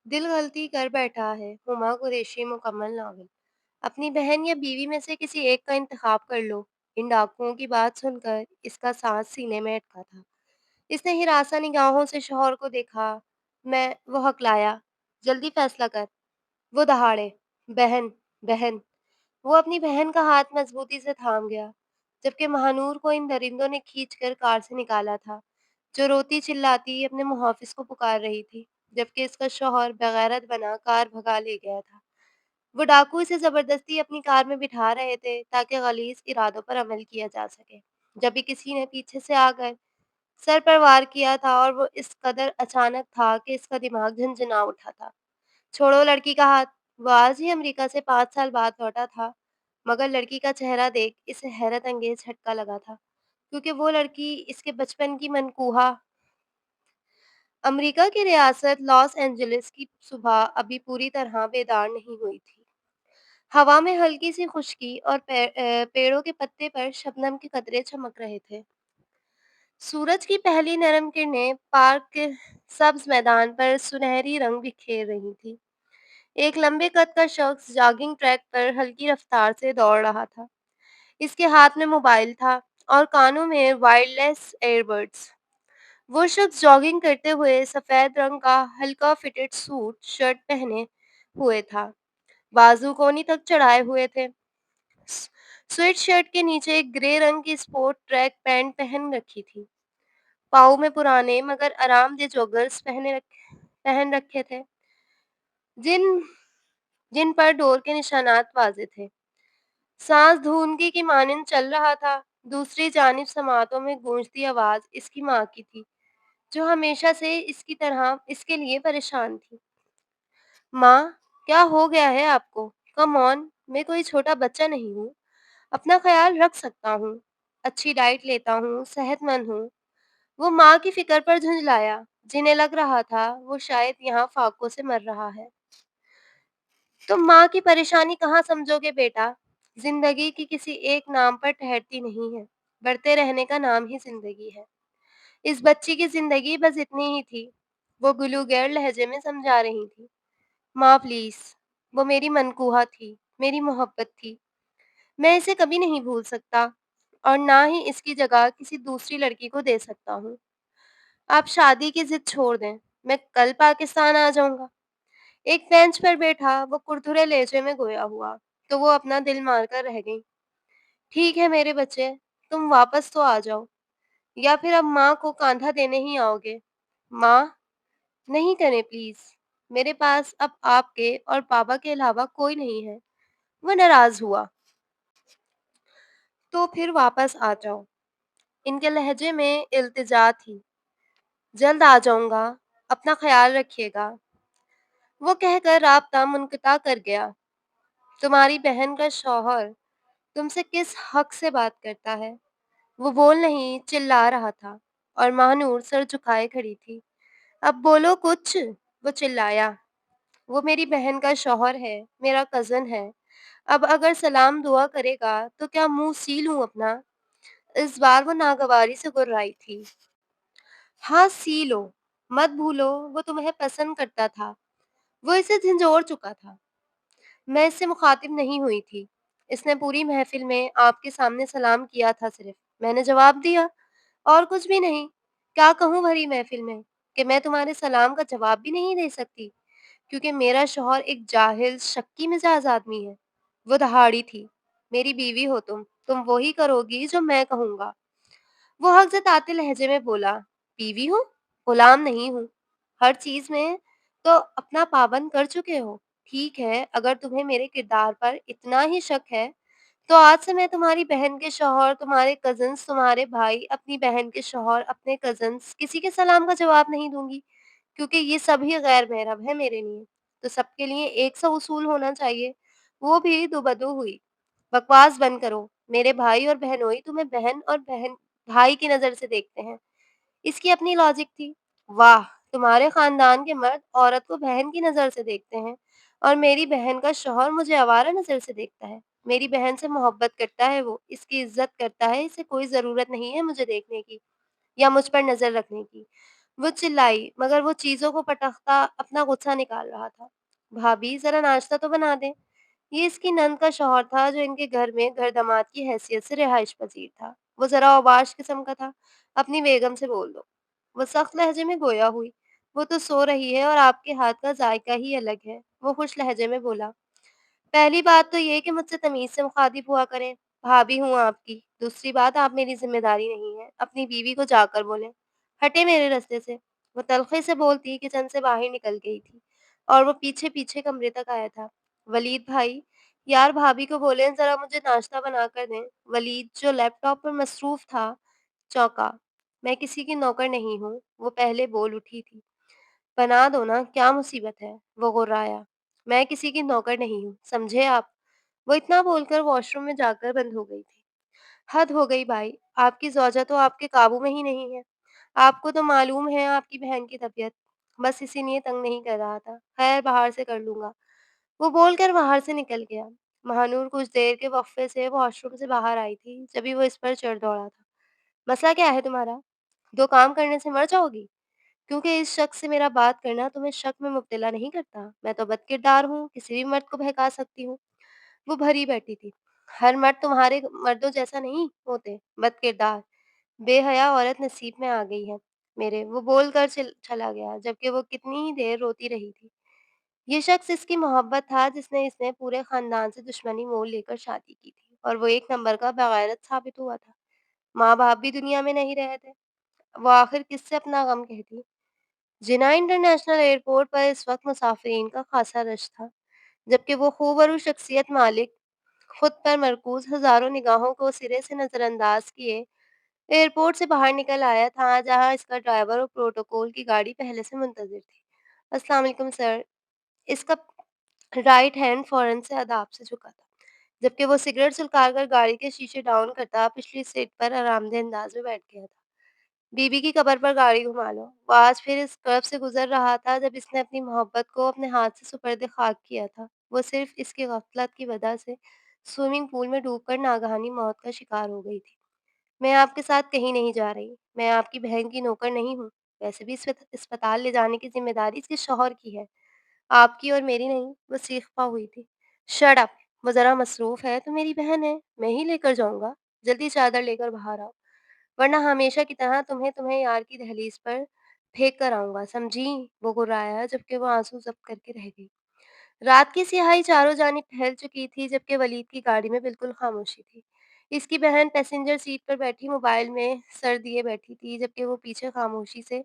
دل غلطی کر بیٹھا ہے ہما قریشی مکمل ناول۔ اپنی بہن یا بیوی میں سے کسی ایک کا انتخاب کر لو۔ ان ڈاکوؤں کی بات سن کر اس کا سانس سینے میں اٹکا تھا۔ اس نے ہراساں نگاہوں سے شوہر کو دیکھا۔ وہ ہکلایا، جلدی فیصلہ کر۔ وہ دہاڑے، بہن، بہن۔ وہ اپنی بہن کا ہاتھ مضبوطی سے تھام گیا، جبکہ مہانور کو ان درندوں نے کھینچ کر کار سے نکالا تھا، جو روتی چلاتی اپنے محافظ کو پکار رہی تھی، جبکہ اس کا شوہر بغیرت بنا کار بھگا لے گیا تھا۔ وہ ڈاکو اسے زبردستی اپنی کار میں بٹھا رہے تھے تاکہ غلیظ ارادوں پر عمل کیا جا سکے۔ جب بھی کسی نے پیچھے سے آ کر سر پر وار کیا تھا اور وہ اس قدر اچانک تھا کہ اس کا دماغ جھنجھنا اٹھا تھا۔ چھوڑو لڑکی کا ہاتھ۔ وہ آج ہی امریکہ سے 5 سال بعد لوٹا تھا، مگر لڑکی کا چہرہ دیکھ اسے حیرت انگیز جھٹکا لگا تھا، کیونکہ وہ لڑکی اس کے بچپن کی منکوہا۔ امریکہ کی ریاست لاس اینجلس کی صبح ابھی پوری طرح بیدار نہیں ہوئی تھی۔ ہوا میں ہلکی سی خشکی اور پیڑوں کے پتے پر شبنم کے قطرے چمک رہے تھے۔ سورج کی پہلی نرم کرنیں پارک کے سبز میدان پر سنہری رنگ بکھیر رہی تھی۔ ایک لمبے قد کا شخص جاگنگ ٹریک پر ہلکی رفتار سے دوڑ رہا تھا۔ اس کے ہاتھ میں موبائل تھا اور کانوں میں وائرلیس ایئر بڈز۔ وہ شخص جاگنگ کرتے ہوئے سفید رنگ کا ہلکا فٹڈ سوٹ شرٹ پہنے ہوئے تھا، بازو کونی تک چڑھائے ہوئے تھے۔ سویٹ شرٹ کے نیچے ایک گرے رنگ کی سپورٹ ٹریک پینٹ پہن رکھی تھی۔ پاؤں میں پرانے مگر آرام دہ جوگرز پہن رکھے تھے، جن جن پر ڈور کے نشانات واضح تھے۔ سانس دھونکی کی مانند چل رہا تھا۔ دوسری جانب سماعتوں میں گونجتی آواز اس کی ماں کی تھی، جو ہمیشہ سے اس کی طرح اس کے لیے پریشان تھی۔ ماں، کیا ہو گیا ہے آپ کو؟ کم آن، میں کوئی چھوٹا بچہ نہیں ہوں، اپنا خیال رکھ سکتا ہوں، اچھی ڈائٹ لیتا ہوں، صحت مند ہوں۔ وہ ماں کی فکر پر جھنجلایا، جنہیں لگ رہا تھا وہ شاید یہاں فاقوں سے مر رہا ہے۔ تم ماں کی پریشانی کہاں سمجھو گے بیٹا؟ زندگی کی کسی ایک نام پر ٹھہرتی نہیں ہے، بڑھتے رہنے کا نام ہی زندگی ہے۔ اس بچی کی زندگی بس اتنی ہی تھی، وہ گلوگیر لہجے میں سمجھا رہی تھی۔ ماں پلیز، وہ میری منکوہا تھی، میری محبت تھی، میں اسے کبھی نہیں بھول سکتا، اور نہ ہی اس کی جگہ کسی دوسری لڑکی کو دے سکتا ہوں۔ آپ شادی کی ضد چھوڑ دیں، میں کل پاکستان آ جاؤں گا۔ ایک بینچ پر بیٹھا وہ کرتھرے لہجے میں گویا ہوا، تو وہ اپنا دل مار کر رہ گئی۔ ٹھیک ہے میرے بچے، تم واپس تو آ جاؤ، یا پھر اب ماں کو کاندھا دینے ہی آؤ گے؟ ماں، نہیں کریں پلیز، میرے پاس اب آپ کے اور بابا کے علاوہ کوئی نہیں ہے۔ وہ ناراض ہوا۔ تو پھر واپس آ جاؤ۔ ان کے لہجے میں التجا تھی۔ جلد آ جاؤں گا، اپنا خیال رکھیے گا۔ وہ کہہ کر رابطہ منقطع کر گیا۔ تمہاری بہن کا شوہر تم سے کس حق سے بات کرتا ہے؟ وہ بول نہیں چلا رہا تھا، اور مہنور سر جھکائے کھڑی تھی۔ اب بولو کچھ، وہ چلایا۔ وہ میری بہن کا شوہر ہے، میرا کزن ہے، اب اگر سلام دعا کرے گا تو کیا منہ سی لوں اپنا؟ اس بار وہ ناگواری سے گررائی تھی۔ ہاں سی لو، مت بھولو وہ تمہیں پسند کرتا تھا، وہ اسے جھنجھوڑ چکا تھا۔ میں اس سے مخاطب نہیں ہوئی تھی، اس نے پوری محفل میں آپ کے سامنے سلام کیا تھا، صرف میں نے جواب دیا، اور کچھ بھی نہیں۔ کیا کہوں بھری محفل میں کہ میں تمہارے سلام کا جواب بھی نہیں دے سکتی، کیونکہ میرا شوہر ایک جاہل شکی مزاج آدمی ہے۔ وہ دہاڑی تھی، میری بیوی ہو تم وہی کرو گی جو میں کہوں گا۔ وہ حق جتاتے لہجے میں بولا، بیوی ہوں، غلام نہیں ہوں، ہر چیز میں تو اپنا پابند کر چکے ہو۔ ٹھیک ہے، اگر تمہیں میرے کردار پر اتنا ہی شک ہے تو آج سے میں تمہاری بہن کے شوہر، تمہارے کزنز، تمہارے بھائی، اپنی بہن کے شوہر، اپنے کزنز، کسی کے سلام کا جواب نہیں دوں گی، کیونکہ یہ سب ہی غیر محرم ہے میرے لیے۔ تو سب کے لیے ایک سا اصول ہونا چاہیے، وہ بھی دو بدو ہوئی۔ بکواس بند کرو، میرے بھائی اور بہنوئی تمہیں بہن اور بہن بھائی کی نظر سے دیکھتے ہیں۔ اس کی اپنی لاجک تھی۔ واہ، تمہارے خاندان کے مرد عورت کو بہن کی نظر سے دیکھتے ہیں، اور میری بہن کا شوہر مجھے آوارہ نظر سے دیکھتا ہے۔ میری بہن سے محبت کرتا ہے، وہ اس کی عزت کرتا ہے، اسے کوئی ضرورت نہیں ہے مجھے دیکھنے کی یا مجھ پر نظر رکھنے کی۔ वो चिल्लाई, मगर वो चीज़ों को पटकता अपना गुस्सा निकाल रहा था। भाभी ज़रा नाश्ता तो बना दें। ये इसकी नंद का शौहर था जो इनके घर में घर-दामाद की हैसियत से रिहाइश पज़ीर था। वो ज़रा औबाश किस्म का था। अपनी बेगम से बोल दो। वो सख्त लहजे में गोया हुई। वो तो सो रही है और आपके हाथ का ज़ायका ही अलग है। वो खुश लहजे में बोला। पहली बात तो ये कि मुझसे तमीज़ से मुखातिब हुआ करें, भाभी हूँ आपकी। दूसरी बात आप मेरी ज़िम्मेदारी नहीं हैं, अपनी बीवी को जाकर बोलें, हटे मेरे रास्ते से। वो तलख़ी से बोलती किचन से बाहर निकल गई थी और वो पीछे-पीछे कमरे तक आया था। वलीद भाई, यार भाभी को बोलें ज़रा मुझे नाश्ता बना कर दें। वलीद जो लैपटॉप पर मसरूफ़ था, चौंका। मैं किसी की नौकर नहीं हूँ, वो पहले बोल उठी थी। बना दो ना, क्या मुसीबत है? वो गुर्राया। मैं किसी की नौकर नहीं हूँ, समझे आप? वो इतना बोलकर वॉशरूम में जाकर बंद हो गई थी। हद हो गई भाई, आपकी ज़ौजा तो आपके काबू में ही नहीं है। आपको तो मालूम है आपकी बहन की तबीयत, बस इसीलिए तंग नहीं कर रहा था। खैर बाहर से कर लूँगा। वो बोलकर बाहर से निकल गया। महानूर कुछ देर के वक़्फ़े से वॉशरूम से बाहर आई थी, जभी वो इस पर चढ़ दौड़ा था। मसला क्या है तुम्हारा? 2 काम करने से मर जाओगी? क्योंकि इस शख्स से मेरा बात करना तुम्हें शक में मुब्तला नहीं करता। मैं तो बदकिरदार हूँ, किसी भी मर्द को बहका सकती हूँ। वो भरी बैठी थी। हर मर्द तुम्हारे मर्दों जैसा नहीं होते, बदकिरदार, बेहया औरत नसीब में आ गई है मेरे। वो बोलकर चला गया, जबकि वो कितनी ही देर रोती रही थी। ये शख्स इसकी मोहब्बत था जिसने इसने पूरे खानदान से दुश्मनी मोल लेकर शादी की थी और वो एक नंबर का बेगैरत साबित हुआ था। माँ-बाप भी दुनिया में नहीं रहे थे। वो आखिर किससे अपना गम कहती? जिना इंटरनेशनल एयरपोर्ट पर इस वक्त मुसाफिरीन का खासा रश था, जबकि वो खूबरू शख्सियत मालिक खुद पर मरकूज हजारों निगाहों को सिरे से नजरअंदाज किए एयरपोर्ट से बाहर निकल आया था, जहां इसका ड्राइवर और प्रोटोकॉल की गाड़ी पहले से मुंतजिर थी। अस्सलाम वालेकुम सर। इसका राइट हैंड फौरन से अदाब से झुका था, जबकि वो सिगरेट सुलगाकर गाड़ी के शीशे डाउन करता पिछली सीट पर आरामदेह अंदाज में बैठ गया था। बीबी की कब्र पर गाड़ी घुमा लो। वो आज फिर इस कर्व से गुज़र रहा था जब इसने अपनी मोहब्बत को अपने हाथ से सुपर्द खाक किया था। वो सिर्फ़ इसकी गफ़लत की वजह से स्विमिंग पूल में डूबकर नागहानी मौत का शिकार हो गई थी। मैं आपके साथ कहीं नहीं जा रही। मैं आपकी बहन की नौकर नहीं हूँ। वैसे भी इस अस्पताल ले जाने की ज़िम्मेदारी इसके शौहर की है, आपकी और मेरी नहीं। वो चीख-पा हुई थी। Shut up! वो ज़रा मसरूफ़ है तो मेरी बहन है, मैं ही लेकर जाऊँगा। जल्दी चादर लेकर बाहर आओ। वरना हमेशा की तरह तुम्हें तुम्हें यार की दहलीज पर फेंक कर आऊँगा, समझी? वो गुर्राया जबकि वो आँसू ज़ब्त करके रह गई। रात की स्याही चारों जानिब फैल चुकी थी जबकि वलीद की गाड़ी में बिल्कुल खामोशी थी। इसकी बहन पैसेंजर सीट पर बैठी मोबाइल में सर दिए बैठी थी जबकि वो पीछे खामोशी से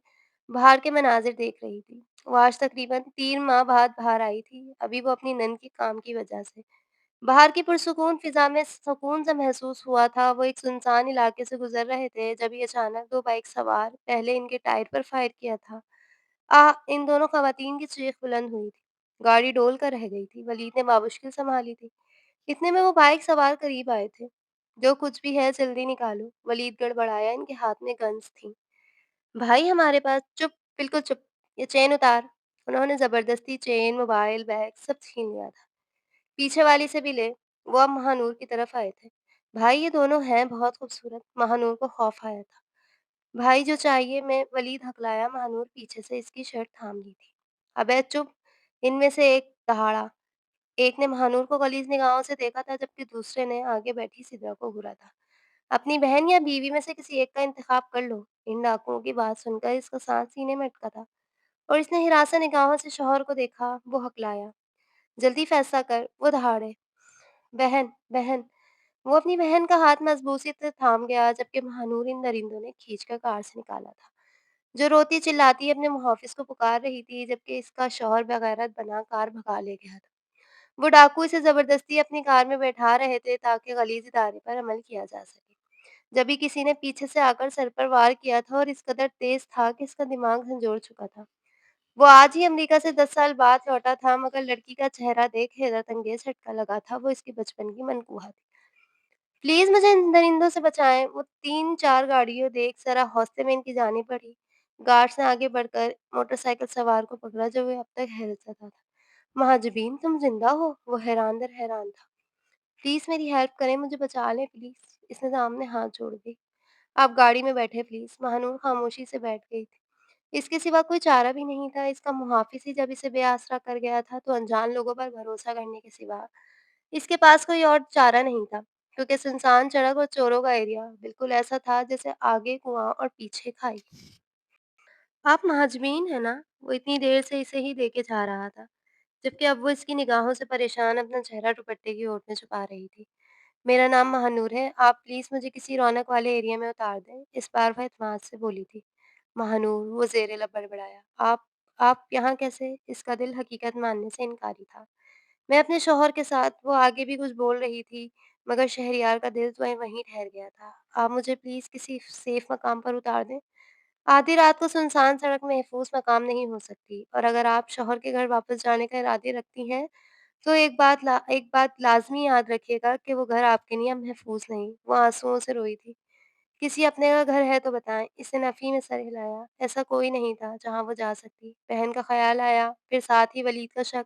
बाहर के मनाज़िर देख रही थी। वो आज तकरीबन 3 माह बाद बाहर आई थी, अभी वो अपनी नंद के काम की वजह से। बाहर की पुरसुकून फ़िज़ा में सुकून सा महसूस हुआ था। वो एक सुनसान इलाके से गुज़र रहे थे, जभी अचानक 2 बाइक सवार पहले इनके टायर पर फ़ायर किया था। इन दोनों ख़वातीन की चीख बुलंद हुई थी। गाड़ी डोल कर रह गई थी। वलीद ने बामुश्किल सँभाली थी। इतने में वो बाइक सवार करीब आए थे। जो कुछ भी है जल्दी निकालो। वलीद गड़बड़ाया, इनके हाथ में गन्स थीं। भाई हमारे पास चुप, बिल्कुल चुप। ये चेन उतार। उन्होंने ज़बरदस्ती चेन, मोबाइल, बैग सब छीन लिया था। पीछे वाली से भी ले। वो अब महानूर की तरफ आए थे। भाई ये दोनों हैं बहुत खूबसूरत। महानूर को खौफ आया था। भाई जो चाहिए मैं वलीद हकलाया। महानूर पीछे से इसकी शर्ट थाम ली थी। अबे चुप! इनमें से एक दहाड़ा। एक ने महानूर को गलीज़ निगाहों से देखा था जबकि दूसरे ने आगे बैठी सिद्रा को घूरा था। अपनी बहन या बीवी में से किसी एक का इंतखाब कर लो। इन डाकुओं की बात सुनकर इसका सांस सीने में अटका था और इसने हिरासा निगाहों से शौहर को देखा। वो हकलाया। जल्दी फैसला कर। वो दहाड़े। बहन, बहन। वो अपनी बहन का हाथ मज़बूती से थाम गया जबकि महानूर इन दरिंदों ने खींचकर कार से निकाला था, जो रोती चिल्लाती अपने मुहाफ़िज़ को पुकार रही थी जबकि इसका शौहर बेगैरत बना कार भगा ले गया था। वो डाकू इसे ज़बरदस्ती अपनी कार में बैठा रहे थे ताकि ग़लीज़ इदारे पर अमल किया जा सके। जभी किसी ने पीछे से आकर सर पर वार किया था और इस कदर तेज़ था कि इसका दिमाग झंझोड़ चुका था। वो आज ही अमेरिका से 10 साल बाद लौटा था, मगर लड़की का चेहरा देख हैरत अंगेज़ झटका लगा था। वो इसके बचपन की मनकूहा थी। प्लीज़ मुझे इन दरिंदों से बचाएँ। वो 3-4 गाड़ियों देख ज़रा हौसले में इनकी जानिब बढ़ी। गार्ड्स ने आगे बढ़कर मोटरसाइकिल सवार को पकड़ा जो वे अब तक हैरत ज़दा था। महाजबीन तुम ज़िंदा हो? वो हैरान दर हैरान था। प्लीज़ मेरी हेल्प करें, मुझे बचा लें प्लीज़। इसने सामने हाथ जोड़ दी। आप गाड़ी में बैठे प्लीज़। महानूर खामोशी से बैठ गई थी। इसके सिवा कोई चारा भी नहीं था, इसका मुहाफ़िज़ ही जब इसे बेआसरा कर गया था, तो अनजान लोगों पर भरोसा करने के सिवा इसके पास कोई और चारा नहीं था, क्योंकि सुनसान सड़क और चोरों का एरिया बिल्कुल ऐसा था जैसे आगे कुआँ और पीछे खाई। आप महाजबीन हैं ना? वो इतनी देर से इसे ही देखे जा रहा था, जबकि अब वो इसकी निगाहों से परेशान अपना चेहरा दुपट्टे की ओट में छुपा रही थी। मेरा नाम महानूर है, आप प्लीज़ मुझे किसी रौनक वाले एरिया में उतार दें, इस बार वह एतमाद से बोली थी। महानूर, वो ज़ेरे लब बड़बड़ाया। आप यहाँ कैसे? इसका दिल हकीकत मानने से इनकारी था। मैं अपने शौहर के साथ, वो आगे भी कुछ बोल रही थी, मगर शहरयार का दिल तो वहीं ठहर गया था। आप मुझे प्लीज़ किसी सेफ मकाम पर उतार दें। आधी रात को सुनसान सड़क महफूज़ मकाम नहीं हो सकती, और अगर आप शौहर के घर वापस जाने का इरादे रखती हैं, तो एक बात लाज़मी याद रखिएगा कि वो घर आपके लिए अब महफूज़ नहीं। वो आँसुओं से रोई थी। किसी अपने का घर है तो बताएँ। इसने नफ़ी में सर हिलाया। ऐसा कोई नहीं था जहाँ वो जा सकती। बहन का ख़्याल आया, फिर साथ ही वलीद का शक।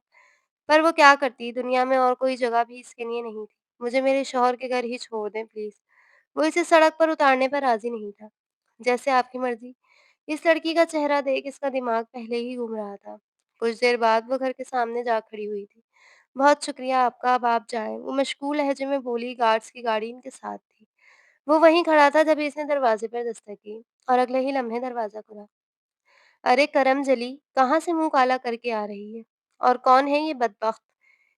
पर वो क्या करती? दुनिया में और कोई जगह भी इसके लिए नहीं थी। मुझे मेरे शौहर के घर ही छोड़ दें प्लीज़। वो इसे सड़क पर उतारने पर राज़ी नहीं था। जैसे आपकी मर्ज़ी। इस लड़की का चेहरा देख इसका दिमाग पहले ही घूम रहा था। कुछ देर बाद वो घर के सामने जा खड़ी हुई थी। बहुत शुक्रिया आपका, अब आप जाएँ। वो मशकूल लहजे में बोली, गार्ड्स की गाड़ी इनके साथ थी। वो वहीं खड़ा था जब इसने दरवाज़े पर दस्तक की, और अगले ही लम्हे दरवाज़ा खुला। अरे करमजली, कहाँ से मुँह काला करके आ रही है? और कौन है ये बदबख्त?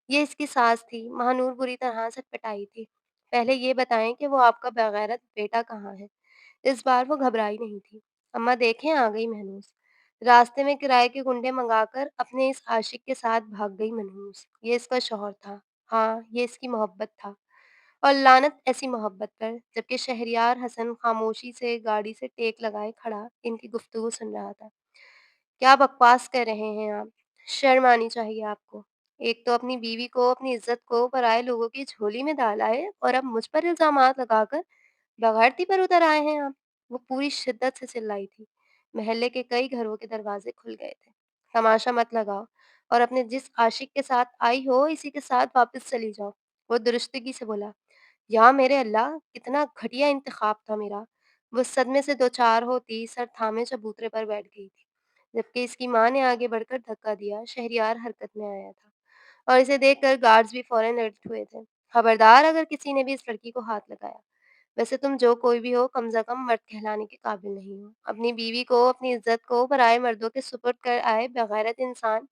ये इसकी सास थी। महानूर बुरी तरह सटपटाई थी। पहले ये बताएँ कि वो आपका बेगैरत बेटा कहाँ है? इस बार वो घबराई नहीं थी। अम्मा देखें, आ गई महनूस। रास्ते में किराए के गुंडे मंगाकर अपने इस आशिक के साथ भाग गई मनहूस। ये इसका शौहर था। हाँ, ये इसकी मोहब्बत था। और लानत ऐसी मोहब्बत पर, जबकि शहरयार हसन खामोशी से गाड़ी से टेक लगाए खड़ा इनकी गुफ्तगू सुन रहा था। क्या बकवास कर रहे हैं आप? शर्म आनी चाहिए आपको। एक तो अपनी बीवी को, अपनी इज़्ज़त को पराए लोगों की झोली में डाल आए, और अब मुझ पर इल्ज़ामात लगाकर बग़ैरती पर उतर आए हैं आप। वो पूरी शिद्दत से चिल्लाई थी। मोहल्ले के कई घरों के दरवाज़े खुल गए थे। तमाशा मत लगाओ, और अपने जिस आशिक के साथ आई हो, इसी के साथ वापस चली जाओ। वो दुरुस्तगी से बोला। या मेरे अल्लाह! कितना घटिया इंतख़ाब था मेरा। वो सदमे से दो चार होती सर थामे चबूतरे पर बैठ गई थी, जबकि इसकी माँ ने आगे बढ़कर धक्का दिया। शहरयार हरकत में आया था, और इसे देखकर गार्ड्स भी फ़ौरन अलर्ट हुए थे। खबरदार अगर किसी ने भी इस लड़की को हाथ लगाया। वैसे तुम जो कोई भी हो, कम से कम मर्द कहलाने के काबिल नहीं हो। अपनी बीवी को, अपनी इज़्ज़त को पराए मर्दों के सुपुर्द कर आए बेगैरत इंसान,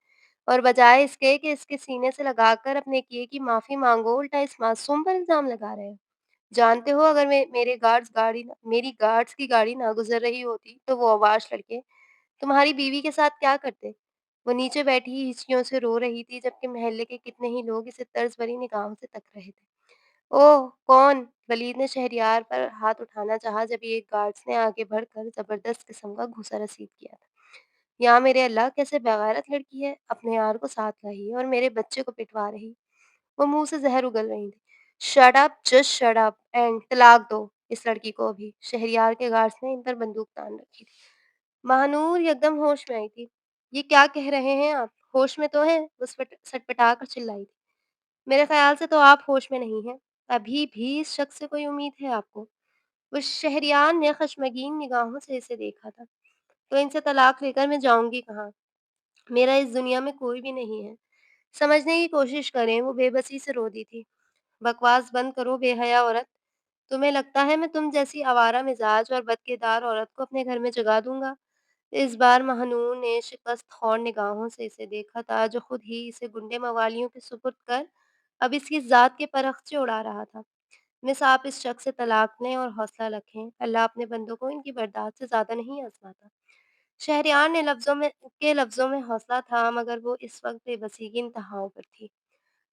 और बजाय इसके कि इसके सीने से लगाकर अपने किए की माफ़ी माँगो, उल्टा इस मासूम पर इल्ज़ाम लगा रहे हो। जानते हो, अगर मेरी गार्ड्स की गाड़ी ना गुज़र रही होती, तो वो अवाश लड़के तुम्हारी बीवी के साथ क्या करते? वो नीचे बैठी ही हिचकियों से रो रही थी, जबकि मोहल्ले के कितने ही लोग इसे तर्ज़ भरी निगाहों से तक रहे थे। ओह! कौन? वलीद ने शहरयार पर हाथ उठाना चाहा, जब एक गार्ड्स ने आगे बढ़कर ज़बरदस्त किस्म का घूँसा रसीद किया था। या मेरे अल्लाह! कैसे बेगैरत लड़की है, अपने यार को साथ लाई है और मेरे बच्चे को पिटवा रही। वो मुँह से ज़हर उगल रही थी। Shut up! Just shut up and तलाक दो इस लड़की को अभी। शहरयार के गार्ड्स ने इन पर बंदूक तान रखी थी। महानूर एकदम होश में आई थी। ये क्या कह रहे हैं आप? होश में तो हैं? वो सटपटा कर चिल्लाई थी। मेरे ख़्याल से तो आप होश में नहीं हैं। अभी भी इस शख़्स से कोई उम्मीद है आपको? उस शहरयार ने ख़शमगीन निगाहों से इसे देखा था। तो इनसे तलाक लेकर मैं जाऊँगी कहाँ? मेरा इस दुनिया में कोई भी नहीं है। समझने की कोशिश करें, वो बेबसी से रो दी थी। बकवास बंद करो बेहया औरत। तुम्हें लगता है मैं तुम जैसी आवारा मिज़ाज और बदकिरदार औरत को अपने घर में जगा दूँगा? इस बार महानूर ने शिकस्त खौर निगाहों से इसे देखा था, जो खुद ही इसे गुंडे मवालियों के सुपुर्द कर अब इसकी ज़ात के परखचे उड़ा रहा था। मिस, आप इस शख्स से तलाक लें और हौसला रखें। अल्लाह अपने बंदों को इनकी बर्दाश्त से ज़्यादा नहीं आज़माता। शहरयार ने लफ्ज़ों में हौसला था, मगर वो इस वक़्त बेबसी की इंतहाओं पर थी।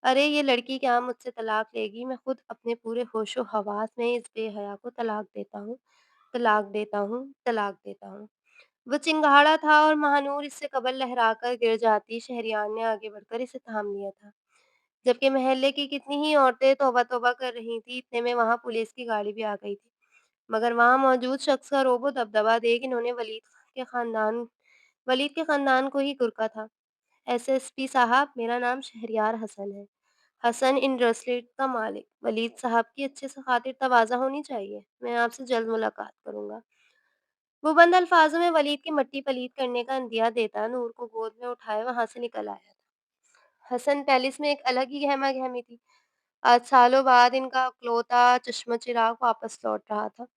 अरे! ये लड़की क्या मुझसे तलाक लेगी? मैं खुद अपने पूरे होशो-हवास में इस बेहया को तलाक देता हूँ, तलाक देता हूँ, तलाक देता हूँ। वो चिंगाड़ा था, और महानूर इससे कबल लहराकर गिर जाती। शहरयार ने आगे बढ़कर इसे थाम लिया था, जबकि मोहल्ले की कितनी ही औरतें तौबा-तौबा कर रही थीं। इतने में वहाँ पुलिस की गाड़ी भी आ गई थी। मगर वहाँ मौजूद शख्स का रोब-ओ दबदबा देख इन्होंने वलीद के ख़ानदान को ही कुरका था। एसएसपी साहब, मेरा नाम शहरयार हसन है। हसन इंडस्ट्रीज का मालिक। वलीद साहब की अच्छे से खातिर तवाज़ा होनी चाहिए। मैं आपसे जल्द मुलाकात करूँगा। वो बंद अल्फाज़ों में वलीद की मट्टी पलीद करने का अंदिया देता नूर को गोद में उठाए वहाँ से निकल आया था। हसन पैलेस में एक अलग ही गहमा-गहमी थी। आज सालों बाद इनका इकलौता चश्म-चिराग वापस लौट रहा था।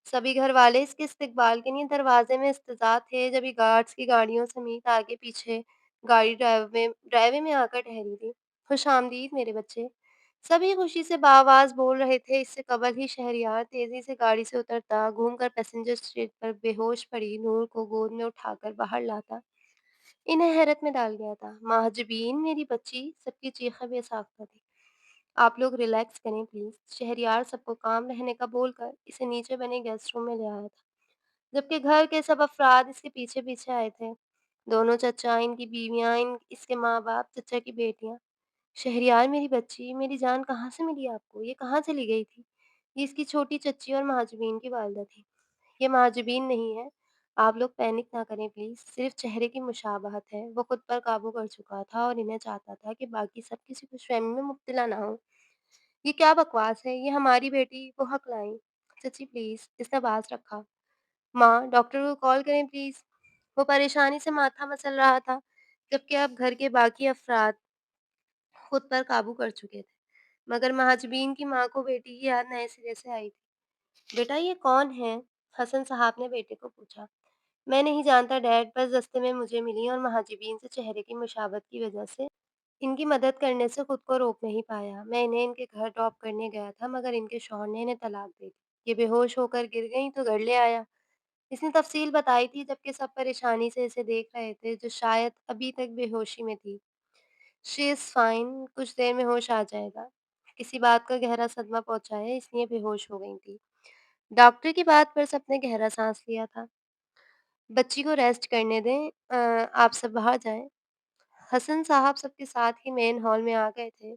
सभी घरवाले इसके इस्तकबाल के लिए दरवाजे में इंतज़ार थे, जब ये गार्ड्स की गाड़ियों समेत आगे-पीछे गाड़ी ड्राइवे में आकर ठहरी थी। खुशामदीद मेरे बच्चे। सभी खुशी से बाआवाज़ बोल रहे थे। इससे कबल ही शहरयार तेज़ी से गाड़ी से उतरता, घूमकर पैसेंजर सीट पर बेहोश पड़ी नूर को गोद में उठाकर बाहर लाता। इन्हें हैरत में डाल गया था। "माहजबीन, मेरी बच्ची!" सबकी चीखें बेसाख्ता थी। "आप लोग रिलैक्स करें प्लीज़।" शहरयार सबको काम रहने का बोलकर इसे नीचे बने गेस्ट रूम में ले आया था, जबकि घर के सब अफ़राद इसके पीछे-पीछे आए थे। दोनों चचा, इनकी बीवियाँ, इसके माँ-बाप, चचा की बेटियाँ। "शहरयार, मेरी बच्ची, मेरी जान कहाँ से मिली आपको? ये कहाँ चली गई थी?" ये इसकी छोटी चच्ची और माहजबीन की वालिदा थी। "ये माहजबीन नहीं है। आप लोग पैनिक ना करें प्लीज़, सिर्फ़ चेहरे की मुशाबहत है।" वो खुद पर काबू कर चुका था और इन्हें चाहता था कि बाकी सब किसी ग़ुस्वहमी में मुब्तला ना हों। "ये क्या बकवास है? ये हमारी बेटी।" वो हक़लाई। "चची प्लीज़।" इसने बाज़ रखा। "माँ, डॉक्टर को कॉल करें प्लीज़।" वो परेशानी से माथा मसल रहा था, जबकि अब घर के बाकी अफ़राद खुद पर काबू कर चुके थे। मगर महाजबीन की माँ को बेटी की याद नए सिरे से आई थी। "बेटा, ये कौन है?" हसन साहब ने बेटे को पूछा। "मैं नहीं जानता डैड, बस रास्ते में मुझे मिली और महाजबीन से चेहरे की मुशावत की वजह से इनकी मदद करने से खुद को रोक नहीं पाया। मैं इन्हें इनके घर ड्रॉप करने गया था, मगर इनके शौहर ने इन्हें तलाक दे दी। ये बेहोश होकर गिर गईं तो घर ले आया।" इसने तफ़सील बताई थी, जबकि सब परेशानी से इसे देख रहे थे, जो शायद अभी तक बेहोशी में थी। "शी इज़ फ़ाइन, कुछ देर में होश आ जाएगा।" किसी बात का गहरा सदमा पहुँचा है, इसलिए बेहोश हो गई थी। डॉक्टर की बात पर सबने गहरा साँस लिया था। "बच्ची को रेस्ट करने दें। आप सब बाहर जाएँ।" हसन साहब सबके साथ ही मेन हॉल में आ गए थे,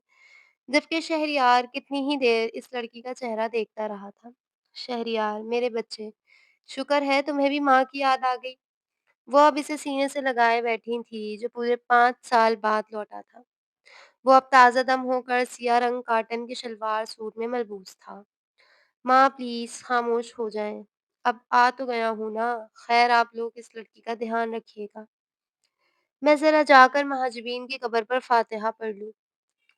जबकि शहरयार कितनी ही देर इस लड़की का चेहरा देखता रहा था। "शहरयार, मेरे बच्चे, शुक्र है तुम्हें भी माँ की याद आ गई।" वो अब इसे सीने से लगाए बैठी थी, जो पूरे 5 साल बाद लौटा था। वो अब ताज़ा-दम होकर सिया रंग कॉटन के शलवार सूट में मलबूस था। "माँ प्लीज़ ख़ामोश हो जाएँ। अब आ तो गया हूँ ना, ख़ैर आप लोग इस लड़की का ध्यान रखिएगा। मैं ज़रा जाकर महाजबीन की कब्र पर फ़ातिहा पढ़ लूँ।"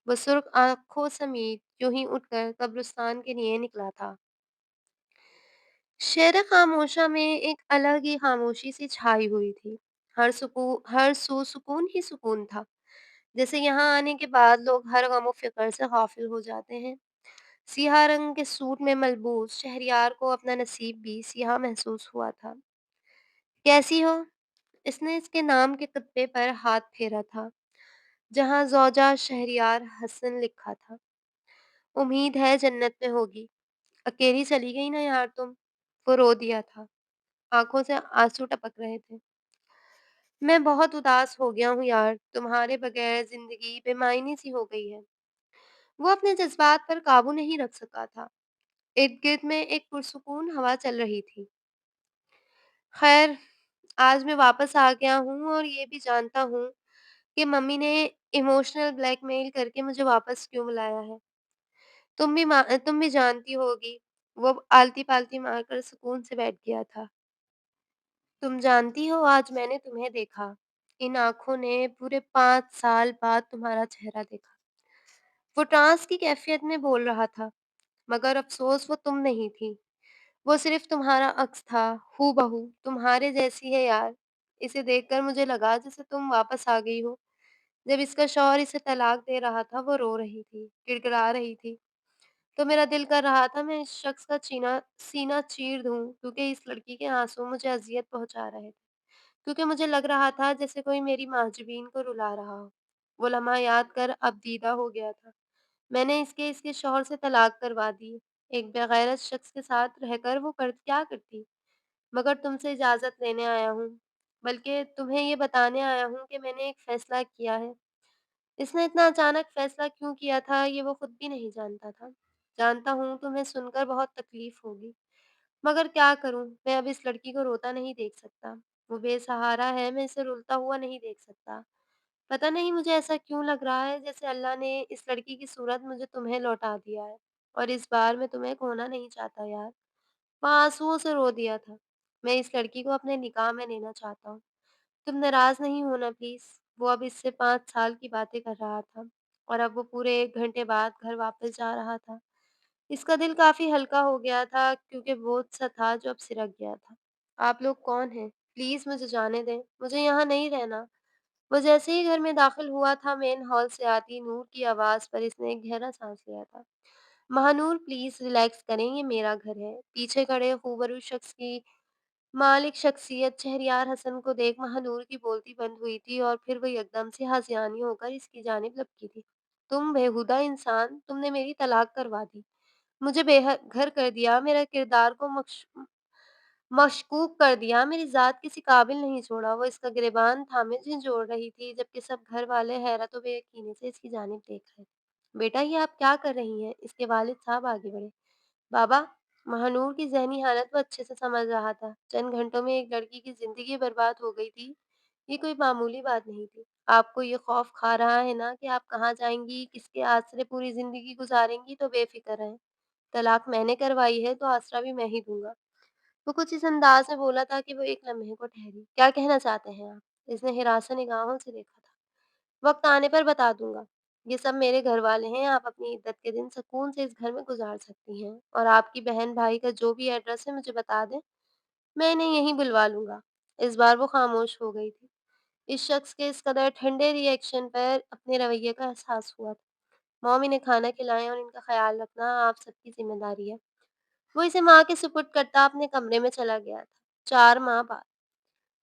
वो सुर्ख़ आँखों समेत यूँ ही उठकर कब्रिस्तान के लिए निकला था। शहर ख़ामोशा में एक अलग ही ख़ामोशी सी छाई हुई थी। हर सू सुकून ही सुकून था। जैसे यहाँ आने के बाद लोग हर गम और फ़िक्र से गाफ़िल हो जाते हैं। सियाह रंग के सूट में मलबूस शहरयार को अपना नसीब भी सियाह महसूस हुआ था। "कैसी हो?" इसने इसके नाम के कुत्ते पर हाथ फेरा था, जहाँ ज़ौजा शहरयार हसन लिखा था। "उम्मीद है जन्नत में होगी। अकेली चली गई ना यार तुम।" वो रो दिया था। आँखों से आँसू टपक रहे थे। "मैं बहुत उदास हो गया हूँ यार, तुम्हारे बगैर ज़िंदगी बेमायने सी हो गई है।" वो अपने जज़्बात पर काबू नहीं रख सका था। इर्द-गिर्द में एक पुरसुकून हवा चल रही थी। ख़ैर, आज मैं वापस आ गया हूँ और ये भी जानता हूँ कि मम्मी ने इमोशनल ब्लैकमेल करके मुझे वापस क्यों बुलाया है। तुम भी जानती होगी। वो आलती-पालती मारकर सुकून से बैठ गया था। "तुम जानती हो, आज मैंने तुम्हें देखा। इन आँखों ने पूरे 5 साल बाद तुम्हारा चेहरा देखा।" वो ट्रांस की कैफ़ियत में बोल रहा था, मगर अफ़सोस वो तुम नहीं थी। वो सिर्फ़ तुम्हारा अक्स था, हूबहू तुम्हारे जैसी है यार। इसे देखकर मुझे लगा जैसे तुम वापस आ गई हो। जब इसका शौहर इसे तलाक दे रहा था, वो रो रही थी, गिड़गिड़ा रही थी। तो मेरा दिल कर रहा था मैं इस शख़्स का सीना चीर दूँ, क्योंकि इस लड़की के आँसू मुझे अज़ियत पहुँचा रहे थे। क्योंकि मुझे लग रहा था जैसे कोई मेरी माहजबीन को रुला रहा हो। वो लम्हा याद कर अब दीदा हो गया था। मैंने इसके इसके शौहर से तलाक करवा दी। एक बेगैरत शख़्स के साथ रहकर वो कर क्या करती? मगर तुमसे इजाज़त लेने आया हूँ। बल्कि तुम्हें ये बताने आया हूँ कि मैंने एक फ़ैसला किया है। इसने इतना अचानक फ़ैसला क्यों किया था, ये वो खुद भी नहीं जानता था। जानता हूँ तुम्हें सुनकर बहुत तकलीफ़ होगी, मगर क्या करूँ, मैं अब इस लड़की को रोता नहीं देख सकता। वो बेसहारा है, मैं इसे रुलता हुआ नहीं देख सकता। पता नहीं मुझे ऐसा क्यों लग रहा है जैसे अल्लाह ने इस लड़की की सूरत मुझे तुम्हें लौटा दिया है और इस बार मैं तुम्हें खोना नहीं चाहता यार। वो आँसुओं से रो दिया था। मैं इस लड़की को अपने निकाह में लेना चाहता हूँ। तुम नाराज़ नहीं होना प्लीज़। वो अब इससे 5 साल की बातें कर रहा था और अब वो पूरे 1 घंटे बाद घर वापस जा रहा था। इसका दिल काफ़ी हल्का हो गया था क्योंकि बोझ-सा था जो अब सिरक गया था। आप लोग कौन हैं? प्लीज़ मुझे जाने दें, मुझे यहाँ नहीं रहना। वो जैसे ही घर में दाखिल हुआ था, मेन हॉल से आती नूर की आवाज़ पर इसने एक गहरा साँस लिया था। महानूर प्लीज़ रिलैक्स करें, ये मेरा घर है। पीछे खड़े खूबरू शख्स की मालिक शख्सियत शहरयार हसन को देख महानूर की बोलती बंद हुई थी और फिर वो एकदम से हँसियानी होकर इसकी जानिब लपकी थी। तुम बेहुदा इंसान, तुमने मेरी तलाक करवा दी। मुझे बेघर कर दिया, मेरा किरदार को मशकूक कर दिया, मेरी ज़ात किसी काबिल नहीं छोड़ा। वो इसका गिरेबान थामे झिंझोड़ रही थी, जबकि सब घर वाले हैरत व बेयकीनी से इसकी जानिब देख रहे थे। बेटा, ये आप क्या कर रही हैं? इसके वालिद साहब आगे बढ़े। बाबा, महानूर की ज़हनी हालत वो अच्छे से समझ रहा था। चंद घंटों में एक लड़की की ज़िंदगी बर्बाद हो गई थी, ये कोई मामूली बात नहीं थी। आपको ये खौफ खा रहा है ना कि आप कहाँ जाएँगी, किसके आसरे पूरी ज़िंदगी गुज़ारेंगी, तो बेफ़िक्र रहें। तलाक मैंने करवाई है, तो आसरा भी मैं ही दूँगा। वो कुछ इस अंदाज़ में बोला था कि वो एक लम्हे को ठहरी। क्या कहना चाहते हैं आप? इसने हिरासत निगाहों से देखा था। वक़्त आने पर बता दूँगा। ये सब मेरे घरवाले हैं, आप अपनी इद्दत के दिन सुकून से इस घर में गुज़ार सकती हैं और आपकी बहन-भाई का जो भी एड्रेस है मुझे बता दें, मैं इन्हें यहीं बुलवा लूँगा। इस बार वो खामोश हो गई थी। इस शख्स के इस कदर ठंडे रिएक्शन पर अपने रवैये का एहसास हुआ था। मॉम, इन्हें खाना खिलाएँ और इनका ख़्याल रखना आप सबकी ज़िम्मेदारी है। वो इसे माँ के सुपुर्द करता अपने कमरे में चला गया था। 4 माह बाद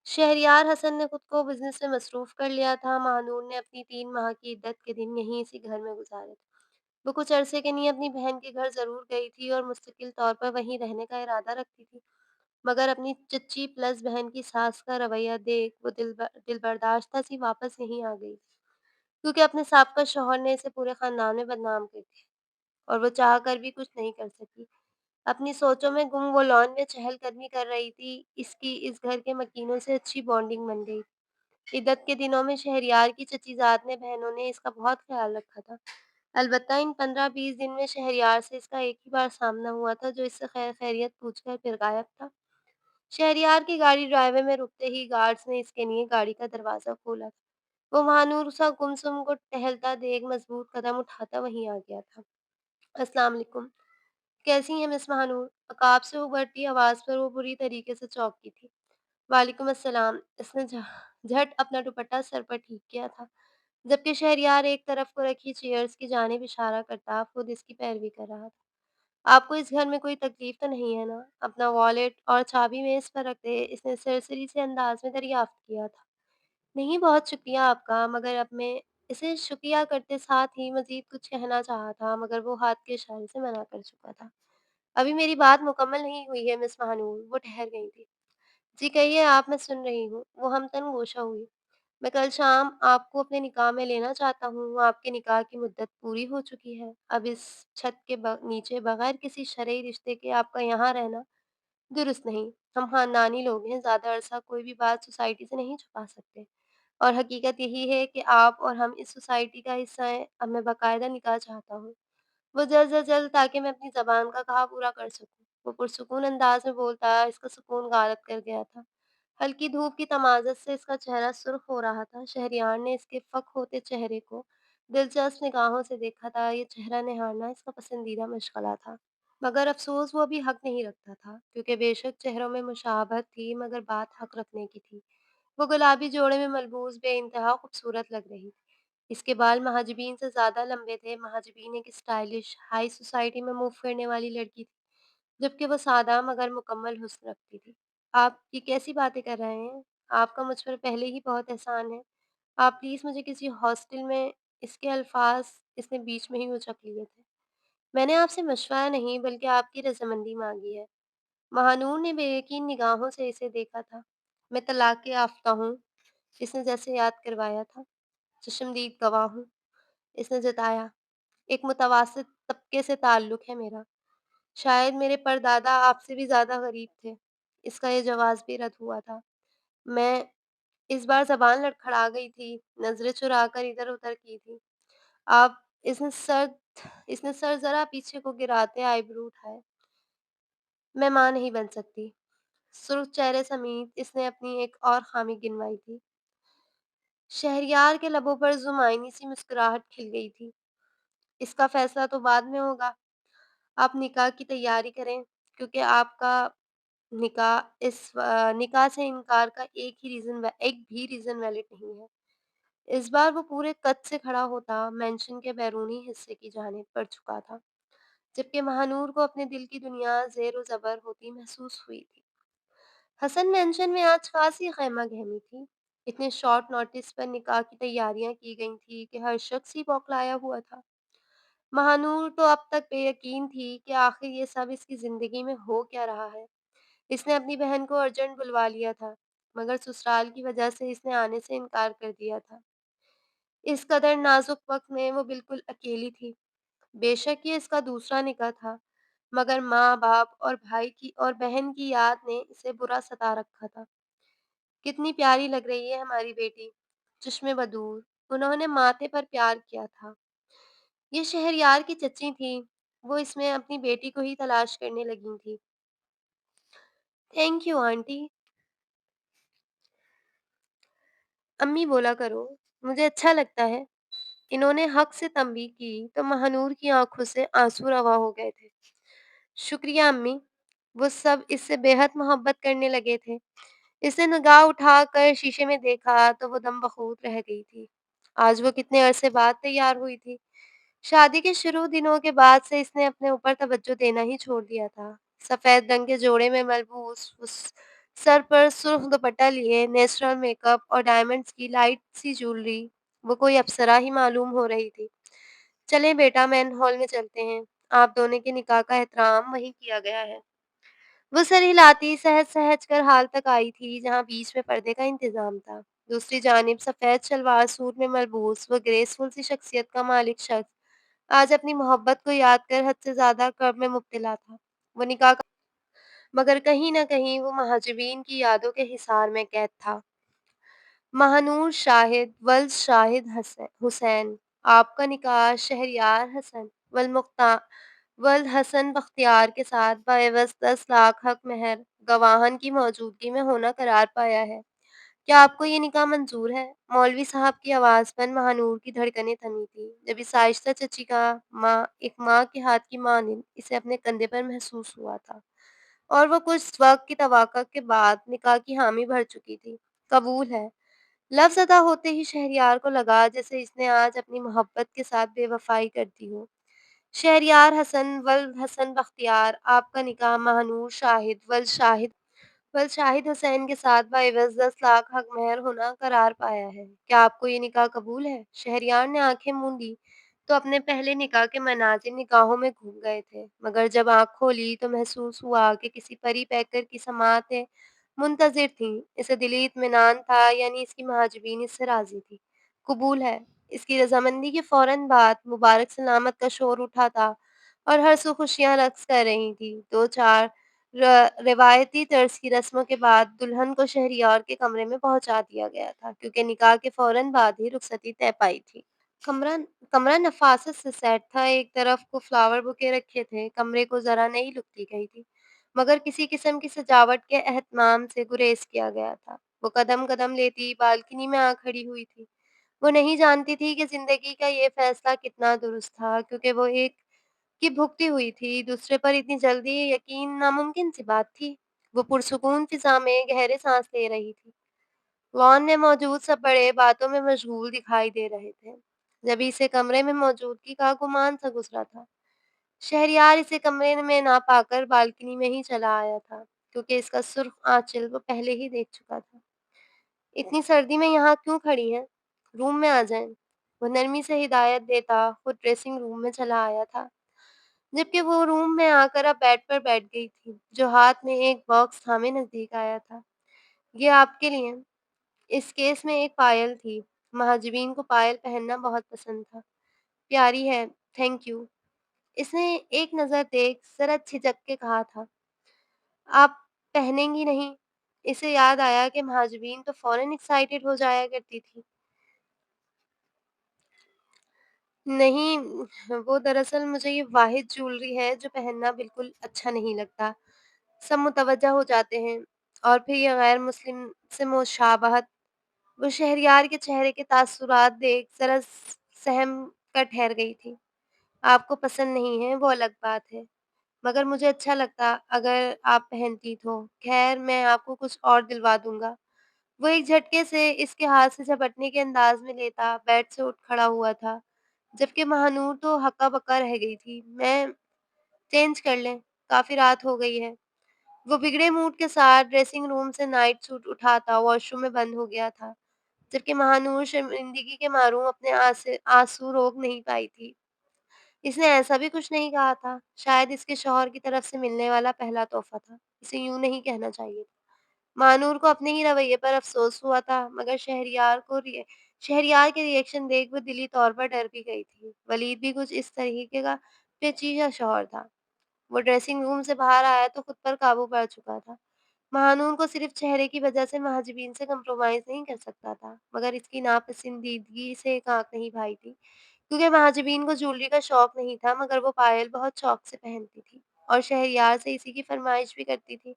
शहरयार हसन ने खुद को बिज़नेस में मसरूफ़ कर लिया था। महानूर ने अपनी 3 माह की इद्दत के दिन यहीं इसी घर में गुज़ारे थे। वो कुछ अरसे के लिए अपनी बहन के घर ज़रूर गई थी और मुस्तकिल तौर पर वहीं रहने का इरादा रखती थी। मगर अपनी चच्ची प्लस बहन की सास का रवैया देख वो दिलबर्दाश्ता सी वापस यहीं आ गई, क्योंकि अपने साबका शौहर ने इसे पूरे ख़ानदान में बदनाम कर दिया और वो चाह कर भी कुछ नहीं कर सकी। अपनी सोचों में गुम वो लॉन में चहलकदमी कर रही थी। इसकी इस घर के मकीनों से अच्छी बॉन्डिंग बन गई। इद्दत के दिनों में शहरयार की चचीज़ाद ने बहनों ने इसका बहुत ख़्याल रखा था। अलबत्ता इन 15-20 दिन में शहरयार से इसका एक ही बार सामना हुआ था, जो इससे खैर-खैरियत पूछकर फिर गायब था। शहरयार की गाड़ी ड्राइवे में रुकते ही गार्ड्स ने इसके लिए गाड़ी का दरवाज़ा खोला था। वो महानूर सा गुमसुम को टहलता देख मज़बूत कदम उठाता वहीं आ गया था। अस्सलाम वालेकुम। कैसी हैं मिस महानूर? नकाब से उभरती आवाज़ पर वो बुरी तरीके से चौंकी थी। वालेकुम अस्सलाम। इसने झट अपना दुपट्टा सर पर ठीक किया था, जबकि शहरयार एक तरफ को रखी चेयर्स की जानिब इशारा करता खुद इसकी पैरवी कर रहा था। आपको इस घर में कोई तकलीफ तो नहीं है ना? अपना वॉलेट और चाबी मेज़ पर रखते इसने सरसरी से अंदाज़ में दरियाफ़्त किया था। नहीं, बहुत शुक्रिया आपका, मगर अब मैं इसे शुक्रिया करते साथ ही मज़ीद कुछ कहना चाहा था, मगर वो हाथ के इशारे से मना कर चुका था। अभी मेरी बात मुकम्मल नहीं हुई है मिस महानूर, वो ठहर गई थी। जी कहिए आप, मैं सुन रही हूँ। वो हमतन गोशा हुई। मैं कल शाम आपको अपने निकाह में लेना चाहता हूँ। आपके निकाह की मुद्दत पूरी हो चुकी है। अब इस छत के नीचे बगैर किसी शरई रिश्ते के आपका यहाँ रहना दुरुस्त नहीं। हम खानदानी लोग हैं, ज़्यादा अरसा कोई भी बात सोसाइटी से नहीं छुपा सकते। और हकीकत यही है कि आप और हम इस सोसाइटी का हिस्सा हैं। अब मैं बाकायदा निकाह चाहता हूँ। वो जल्द से जल्द, ताकि मैं अपनी ज़बान का कहा पूरा कर सकूँ। वो पुरसुकून अंदाज़ में बोलता इसका सुकून गायब कर गया था। हल्की धूप की तमाज़त से इसका चेहरा सुर्ख हो रहा था। शहरयार ने इसके फ़क होते चेहरे को दिलचस्प निगाहों से देखा था। ये चेहरा निहारना इसका पसंदीदा मशग़ला था। मगर अफ़सोस वो अभी हक़ नहीं रखता था, क्योंकि बेशक चेहरों में मुशाबहत थी, मगर बात हक़ रखने की थी। वो गुलाबी जोड़े में मलबूस बेइंतहा खूबसूरत लग रही थी। इसके बाल महाजबीन से ज़्यादा लंबे थे। महाजबीन एक स्टाइलिश, हाई सोसाइटी में मूव करने वाली लड़की थी, जबकि वो सादा मगर मुकम्मल हुस्न रखती थी। आप ये कैसी बातें कर रहे हैं? आपका मुझ पर पहले ही बहुत एहसान है। आप प्लीज़ मुझे किसी हॉस्टल में, इसके अल्फ़ाज़ इसने बीच में ही उचक लिए थे। मैंने आपसे मशवरा नहीं बल्कि आपकी रज़ामंदी माँगी है। महानूर ने बेयकीन निगाहों से इसे देखा था। मैं तलाक़ याफ़्ता हूँ, इसने जैसे याद करवाया था। चश्मदीद गवाह हूँ, इसने जताया। एक मुतवासित तबके से ताल्लुक़ है मेरा। शायद मेरे परदादा आपसे भी ज़्यादा गरीब थे। इसका ये जवाज़ भी रद्द हुआ था। मैं इस बार ज़बान लड़खड़ा गई थी, नज़रें चुराकर इधर-उधर की थी। आप इसने सर ज़रा पीछे को गिराते आईब्रो उठाए। मैं माँ नहीं बन सकती। سرخ چہرے سمیت اس نے اپنی ایک اور خامی گنوائی تھی۔ شہریار کے لبوں پر زمائنی سی مسکراہٹ کھل گئی تھی۔ اس کا فیصلہ تو بعد میں ہوگا، آپ نکاح کی تیاری کریں، کیونکہ آپ کا نکاح نکاح سے انکار کا ایک بھی ریزن ویلڈ نہیں ہے۔ اس بار وہ پورے قد سے کھڑا ہوتا مینشن کے بیرونی حصے کی جانب بڑھ چکا تھا، جبکہ مہانور کو اپنے دل کی دنیا زیر و زبر ہوتی محسوس ہوئی تھی۔ حسن مینشن میں آج خاصی خیمہ گہمی تھی۔ اتنے شارٹ نوٹس پر نکاح کی تیاریاں کی گئی تھیں کہ ہر شخص ہی بوکلایا ہوا تھا۔ مہانور تو اب تک بے یقین تھی کہ آخر یہ سب اس کی زندگی میں ہو کیا رہا ہے۔ اس نے اپنی بہن کو ارجنٹ بلوا لیا تھا، مگر سسرال کی وجہ سے اس نے آنے سے انکار کر دیا تھا۔ اس قدر نازک وقت میں وہ بالکل اکیلی تھی۔ بے شک یہ اس کا دوسرا نکاح تھا، مگر ماں باپ اور بھائی کی اور بہن کی یاد نے اسے برا ستا رکھا تھا۔ کتنی پیاری لگ رہی ہے ہماری بیٹی، چشم بدور، انہوں نے ماتھے پر پیار کیا تھا۔ یہ شہریار کی چچی تھیں، وہ اس میں اپنی بیٹی کو ہی تلاش کرنے لگی تھیں۔ تھینک یو آنٹی، امی بولا کرو، مجھے اچھا لگتا ہے۔ انہوں نے حق سے تنبیہ کی تو مہنور کی آنکھوں سے آنسو روا ہو گئے تھے۔ شکریہ امی، وہ سب اس سے بے حد محبت کرنے لگے تھے۔ اس نے نگاہ اٹھا کر شیشے میں دیکھا تو وہ دم بخود رہ گئی تھی۔ آج وہ کتنے عرصے بعد تیار ہوئی تھی۔ شادی کے شروع دنوں کے بعد سے اس نے اپنے اوپر توجہ دینا ہی چھوڑ دیا تھا۔ سفید رنگ کے جوڑے میں ملبوس سر پر سرخ دوپٹہ لیے، نیچرل میک اپ اور ڈائمنڈز کی لائٹ سی جولری، وہ کوئی اپسرا ہی معلوم ہو رہی تھی۔ چلیں بیٹا، مین ہال میں چلتے ہیں، آپ دونوں کے نکاح کا احترام وہیں کیا گیا ہے۔ وہ سر ہلاتی سہج سہج کر حال تک آئی تھی جہاں بیچ میں پردے کا انتظام تھا۔ دوسری جانب سفید شلوار سوٹ میں ملبوس وہ گریسفل سی شخصیت کا مالک شخص آج اپنی محبت کو یاد کر حد سے زیادہ کرب میں مبتلا تھا۔ وہ نکاح کا مگر کہیں نہ کہیں وہ مہاجبین کی یادوں کے حصار میں قید تھا۔ مہانور شاہد ولد شاہد حسین، آپ کا نکاح شہریار حسن ولد حسن بختیار کے ساتھ بعوض 10 لاکھ حق مہر گواہن کی موجودگی میں ہونا قرار پایا ہے۔ کیا آپ کو یہ نکاح منظور ہے؟ مولوی صاحب کی آواز پر مہانور کی دھڑکنیں تھمی تھی جب اس آہستہ چچی کا ایک ماں کے ہاتھ کی مانند اسے اپنے کندھے پر محسوس ہوا تھا، اور وہ کچھ وقت کی توقع کے بعد نکاح کی حامی بھر چکی تھی۔ قبول ہے، لفظ ادا ہوتے ہی شہریار کو لگا جیسے اس نے آج اپنی محبت کے ساتھ بے وفائی کر دی ہو۔ شہریار حسن ولد حسن بختیار، آپ کا نکاح مہانور شاہد حسین کے ساتھ بعوض 10 لاکھ حق مہر ہونا قرار پایا ہے۔ کیا آپ کو یہ نکاح قبول ہے؟ شہریار نے آنکھیں موندی تو اپنے پہلے نکاح کے مناظر نگاہوں میں گھوم گئے تھے، مگر جب آنکھ کھولی تو محسوس ہوا کہ کسی پری پیکر کی سماعتیں منتظر تھیں۔ اسے دلی اطمینان تھا، یعنی اس کی مہاجبین اس سے راضی تھی۔ قبول ہے۔ اس کی رضامندی کے فوراً بعد مبارک سلامت کا شور اٹھا تھا اور ہر سو خوشیاں رقص کر رہی تھیں۔ 2 4 روایتی طرز کی رسموں کے بعد دلہن کو شہریار کے کمرے میں پہنچا دیا گیا تھا، کیونکہ نکاح کے فوراً بعد ہی رخصتی طے پائی تھی۔ کمرہ کمرہ نفاست سے سیٹ تھا، ایک طرف کو فلاور بوکے رکھے تھے، کمرے کو ذرا نئی لک دی گئی تھی، مگر کسی قسم کی سجاوٹ کے اہتمام سے گریز کیا گیا تھا۔ وہ قدم قدم لیتی بالکنی میں آ کھڑی ہوئی تھی۔ وہ نہیں جانتی تھی کہ زندگی کا یہ فیصلہ کتنا درست تھا، کیونکہ وہ ایک کی بھگتی ہوئی تھی، دوسرے پر اتنی جلدی یقین ناممکن سی بات تھی۔ وہ پرسکون فضا میں گہرے سانس لے رہی تھی۔ لان میں موجود سب بڑے باتوں میں مشغول دکھائی دے رہے تھے، جبھی اسے کمرے میں موجودگی کا گمان سا گزرا تھا۔ شہریار اسے کمرے میں نہ پا کر بالکنی میں ہی چلا آیا تھا، کیونکہ اس کا سرخ آنچل وہ پہلے ہی دیکھ چکا تھا۔ اتنی سردی میں یہاں کیوں کھڑی ہیں؟ روم میں آ جائیں۔ وہ نرمی سے ہدایت دیتا خود ڈریسنگ روم میں چلا آیا تھا، جبکہ وہ روم میں آ کر اب بیڈ پر بیٹھ گئی تھی، جو ہاتھ میں ایک باکس تھامے نزدیک آیا تھا۔ یہ آپ کے لیے۔ اس کیس میں ایک پائل تھی۔ مہاجبین کو پائل پہننا بہت پسند تھا۔ پیاری ہے، تھینک یو۔ اس نے ایک نظر دیکھ ذرا جھجک کے کہا تھا، آپ پہنیں گی نہیں؟ اسے یاد آیا کہ مہاجبین تو فوراً ایکسائٹڈ ہو جایا کرتی تھی۔ نہیں، وہ دراصل مجھے یہ واحد جولری ہے جو پہننا بالکل اچھا نہیں لگتا، سب متوجہ ہو جاتے ہیں۔ और फिर ये गैर मुस्लिम से मुशाबहत, वो शहरयार के चेहरे के तासुरात देख ज़रा सहम कर ठहर गई थी। आपको पसंद नहीं है, वो अलग बात है, मगर मुझे अच्छा लगता अगर आप पहनती तो। ख़ैर मैं आपको कुछ और दिलवा दूँगा। वो एक झटके से इसके हाथ से झपटने के अंदाज़ में लेता बेड से उठ खड़ा हुआ था, जबकि महानूर तो हक्का-बक्का रह गई थी। मैं चेंज कर लें, काफ़ी रात हो गई है। वो बिगड़े मूड के साथ ड्रेसिंग रूम से नाइट सूट उठाता वॉशरूम में बंद हो गया था, जबकि महानूर शर्मिंदगी के मारूं अपने आंसू रोक नहीं पाई थी। इसने ऐसा भी कुछ नहीं कहा था, शायद इसके शौहर की तरफ से मिलने वाला पहला तोहफा था। इसे यूं नहीं कहना चाहिए था। महानूर को अपने ही रवैये पर अफ़सोस हुआ था, मगर शहरयार के रिएक्शन देख वो दिली तौर पर डर भी गई थी। वलीद भी कुछ इस तरीके का पेचीदा शौहर था। वो ड्रेसिंग रूम से बाहर आया तो खुद पर काबू पा चुका था। महानूर को सिर्फ़ चेहरे की वजह से महज़बीन से कम्प्रोमाइज़ नहीं कर सकता था, मगर इसकी नापसंदीदगी से एक आँख नहीं भाई थी। क्योंकि महाजबीन को ज्वेलरी का शौक नहीं था, मगर वो पायल बहुत शौक से पहनती थी और शहरयार से इसी की फ़रमाइश भी करती थी।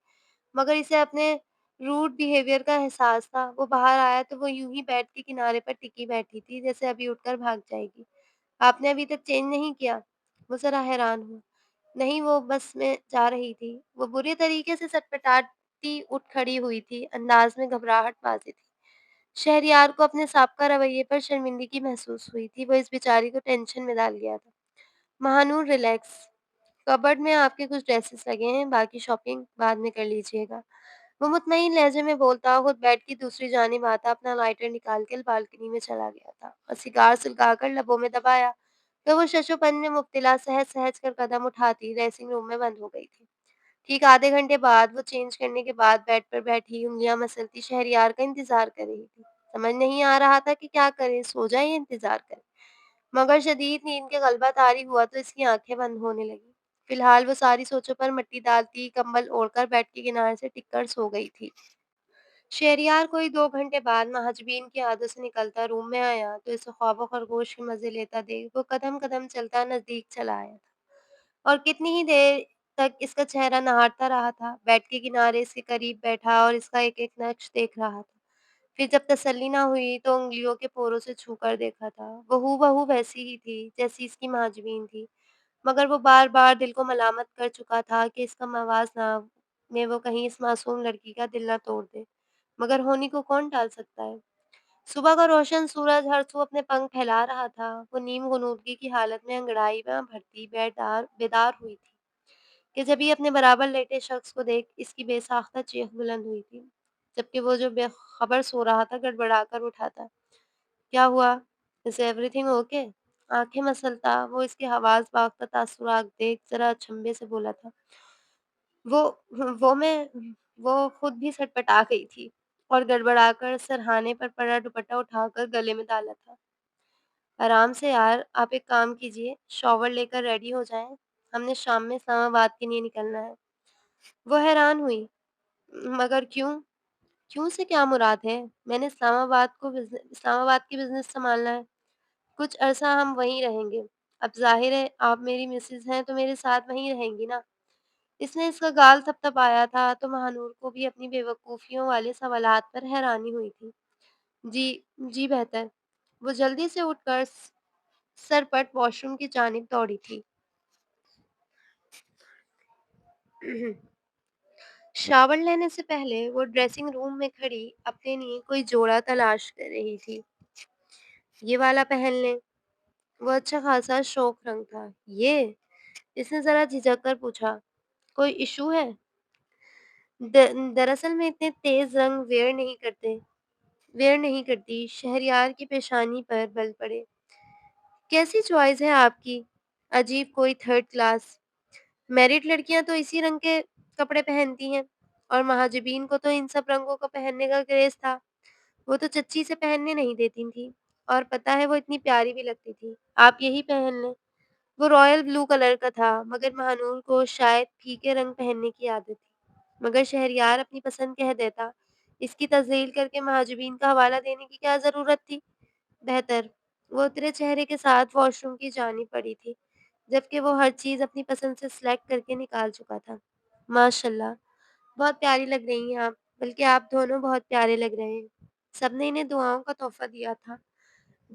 मगर इसे अपने रूड बिहेवियर का एहसास था। वो बाहर आया तो वो यूं ही बेड के किनारे पर टिकी बैठी थी, जैसे अभी उठकर भाग जाएगी। आपने अभी तक चेंज नहीं किया? वो ज़रा हैरान हुआ। नहीं, वो बस मैं जा रही थी। वो बुरे तरीके से सटपटाती उठ खड़ी हुई थी, अंदाज में घबराहट वाज़िह थी। शहरयार को अपने साबका रवैये पर शर्मिंदगी महसूस हुई थी। वो इस बेचारी को टेंशन में डाल गया था। महानूर रिलैक्स। कबर्ड में आपके कुछ ड्रेसेस लगे हैं, बाकी शॉपिंग बाद में कर लीजिएगा। वो मुतमईन लहजे में बोलता खुद बेड की दूसरी जानिब आता अपना लाइटर निकाल के बालकनी में चला गया था और सिगार सुलगाकर लबों में दबाया तो वो शशोपन में मुब्तला सहज सहज कर कदम उठाती ड्रेसिंग रूम में बंद हो गई थी। ठीक आधे घंटे बाद वो चेंज करने के बाद बेड पर बैठी उंगलियां मसलती शहरयार का इंतजार कर रही थी। समझ नहीं आ रहा था कि क्या करे, सो जाए या इंतजार करे। मगर शदीद नींद के गलबा तारी हुआ तो इसकी आंखें बंद होने लगी। फिलहाल वो सारी सोचों पर मिट्टी डालती कंबल ओढ़कर बेड के किनारे से टिककर सो गई थी। शहरयार कोई 2 घंटे बाद महजबीन की आदत से निकलता रूम में आया तो इसे ख्वाबो खरगोश के मज़े लेता देख वो कदम-कदम चलता नज़दीक चला आया था और कितनी ही देर तक इसका चेहरा निहारता रहा था। बेड के किनारे इसके करीब बैठा और इसका एक-एक नक्श देख रहा था। फिर जब तसल्ली ना हुई तो उँगलियों के पोरों से छूकर देखा था। वो हूबहू वैसी ही थी जैसी इसकी महजबीन थी, मगर वो बार-बार दिल को मलामत कर चुका था कि इसका मवाज़ना में वो कहीं इस मासूम लड़की का दिल ना तोड़ दे। मगर होनी को कौन टाल सकता है? सुबह का रोशन सूरज हर सू अपने पंख फैला रहा था। वो नीम-गुनूदगी की हालत में अंगड़ाई में भरती बेदार हुई थी कि जब ये अपने बराबर लेटे शख्स को देख इसकी बेसाख्ता चीख बुलंद हुई थी। जबकि वो जो बेखबर सो रहा था गड़बड़ाकर उठा था। क्या हुआ? Is everything okay? आँखें मसलता वो इसके हवास बाग का तासुरात देख ज़रा अचंभे से बोला था। वो वो मैं वो खुद भी सटपटा गई थी और गड़बड़ाकर सरहाने पर पड़ा दुपट्टा उठाकर गले में डाला था। आराम से यार, आप एक काम कीजिए, शॉवर लेकर रेडी हो जाएँ, हमने शाम में इस्लामाबाद के लिए निकलना है। वो हैरान हुई, मगर क्यों? क्यों से क्या मुराद है? मैंने इस्लामाबाद की बिज़नेस सँभालना है, कुछ अरसा हम वहीं रहेंगे। अब ज़ाहिर है आप मेरी मिसेज़ हैं तो मेरे साथ वहीं रहेंगी ना? इसने इसका गाल थपथपाया था तो महानूर को भी अपनी बेवकूफ़ियों वाले सवालात पर हैरानी हुई थी। जी, जी बेहतर। वो जल्दी से उठकर सरपट वॉशरूम की जानिब दौड़ी थी। शावर लेने से पहले वो ड्रेसिंग रूम में खड़ी अपने लिए कोई जोड़ा तलाश कर रही थी। ये वाला पहन लें। वो अच्छा खासा शौक रंग था। ये? इसने ज़रा झिझक कर पूछा। कोई इश्यू है? दरअसल मैं इतने तेज़ रंग वेयर नहीं करती। शहरयार की पेशानी पर बल पड़े। कैसी चॉइस है आपकी? अजीब कोई थर्ड क्लास। मैरिड लड़कियां तो इसी रंग के कपड़े पहनती हैं और महाजबीन को तो इन सब रंगों को पहनने का क्रेज था। वो तो चच्ची से पहनने नहीं देती थी और पता है वो इतनी प्यारी भी लगती थी। आप यही पहन लें। वो रॉयल ब्लू कलर का था, मगर महानूर को शायद फीके रंग पहनने की आदत थी। मगर शहरयार अपनी पसंद कह देता। इसकी तज़लील करके महाजबीन का हवाला देने की क्या ज़रूरत थी? बेहतर। वो उतरे चेहरे के साथ वॉशरूम की जानी पड़ी थी, जबकि वो हर चीज़ अपनी पसंद से सिलेक्ट करके निकाल चुका था। माशाल्लाह! बहुत प्यारी लग रही हैं आप। بلکہ آپ دونوں بہت پیارے لگ رہے ہیں۔ سب نے انہیں دعاؤں کا تحفہ دیا تھا۔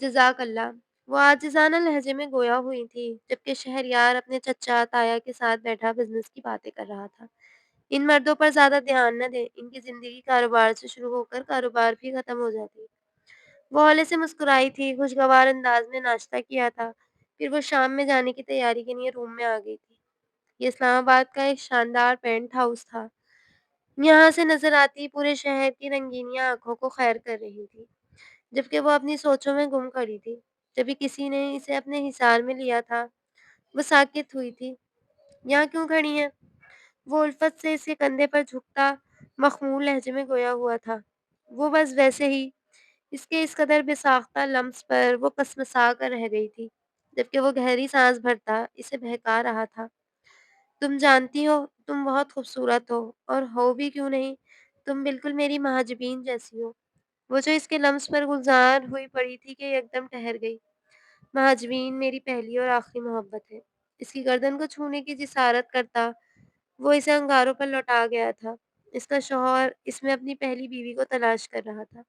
جزاک اللہ۔ وہ عاجزانہ لہجے میں گویا ہوئی تھی، جبکہ شہریار اپنے چچا تایا کے ساتھ بیٹھا بزنس کی باتیں کر رہا تھا۔ ان مردوں پر زیادہ دھیان نہ دیں، ان کی زندگی کاروبار سے شروع ہو کر کاروبار بھی ختم ہو جاتی ہے۔ وہ ہولے سے مسکرائی تھی، خوشگوار انداز میں ناشتہ کیا تھا، پھر وہ شام میں جانے کی تیاری کے لیے روم میں آ گئی تھی۔ یہ اسلام آباد کا ایک شاندار پینٹ ہاؤس تھا۔ یہاں سے نظر آتی پورے شہر کی رنگینیاں آنکھوں کو خیر کر رہی تھی، جبکہ وہ اپنی سوچوں میں گم کھڑی تھی۔ جبھی کسی نے اسے اپنے حصار میں لیا تھا، وہ ساکت ہوئی تھی۔ یہاں کیوں کھڑی ہیں؟ وہ الفت سے اس کے کندھے پر جھکتا مخمول لہجے میں گویا ہوا تھا۔ وہ بس ویسے ہی اس کے اس قدر بے ساختہ لمس پر وہ کسمسا کر رہ گئی تھی، جبکہ وہ گہری سانس بھرتا اسے بہکا رہا تھا۔ تم جانتی ہو تم بہت خوبصورت ہو، اور ہو بھی کیوں نہیں، تم بالکل میری مہاجبین جیسی ہو۔ وہ جو اس کے لمس پر گلزار ہوئی پڑی تھی کہ ایک دم ٹھہر گئی۔ مہاجبین میری پہلی اور آخری محبت ہے۔ اس کی گردن کو چھونے کی جسارت کرتا وہ اسے انگاروں پر لوٹا گیا تھا۔ اس کا شوہر اس میں اپنی پہلی بیوی کو تلاش کر رہا تھا۔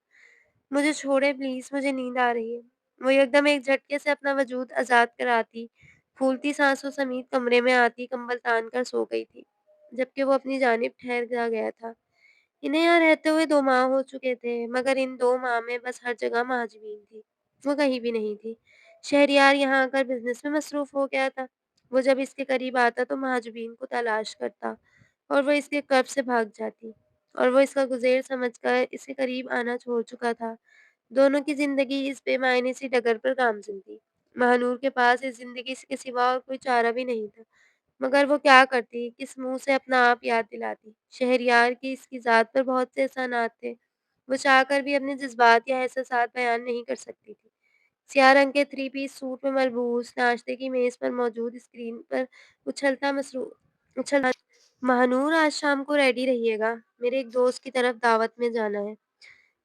مجھے چھوڑے پلیز، مجھے نیند آ رہی ہے۔ وہ ایک دم ایک جھٹکے سے اپنا وجود آزاد کر آتی، پھولتی سانسوں سمیت کمرے میں آتی کمبل تان کر سو گئی تھی، جبکہ وہ اپنی جانب ٹھہر جا گیا تھا۔ انہیں یہاں رہتے ہوئے 2 ماہ ہو چکے تھے، مگر ان 2 ماہ میں بس ہر جگہ مہاجبین تھی۔ وہ کہیں بھی نہیں تھی۔ شہریار یہاں آ کر بزنس میں مصروف ہو گیا تھا۔ وہ جب اس کے قریب آتا تو مہاجبین کو تلاش کرتا، اور وہ اس کے قرب سے بھاگ جاتی، اور وہ اس کا گزیر سمجھ کر اس کے قریب آنا چھوڑ چکا تھا۔ دونوں کی زندگی اس بے معنی سی ڈگر پر گامزن تھی۔ مہانور کے پاس اس زندگی کے سوا اور کوئی چارہ بھی نہیں تھا، مگر وہ کیا کرتی، کس منہ سے اپنا آپ یاد دلاتی؟ شہریار کی اس کی ذات پر بہت سے احسانات تھے، وہ چاہ کر بھی اپنے جذبات یا احساسات بیان نہیں کر سکتی تھی۔ سیاہ رنگ کے 3 پیس سوٹ میں ملبوس، ناشتے کی میز پر موجود اسکرین پر اچھلتا مہانور آج شام کو ریڈی رہیے گا، میرے ایک دوست کی طرف دعوت میں جانا ہے۔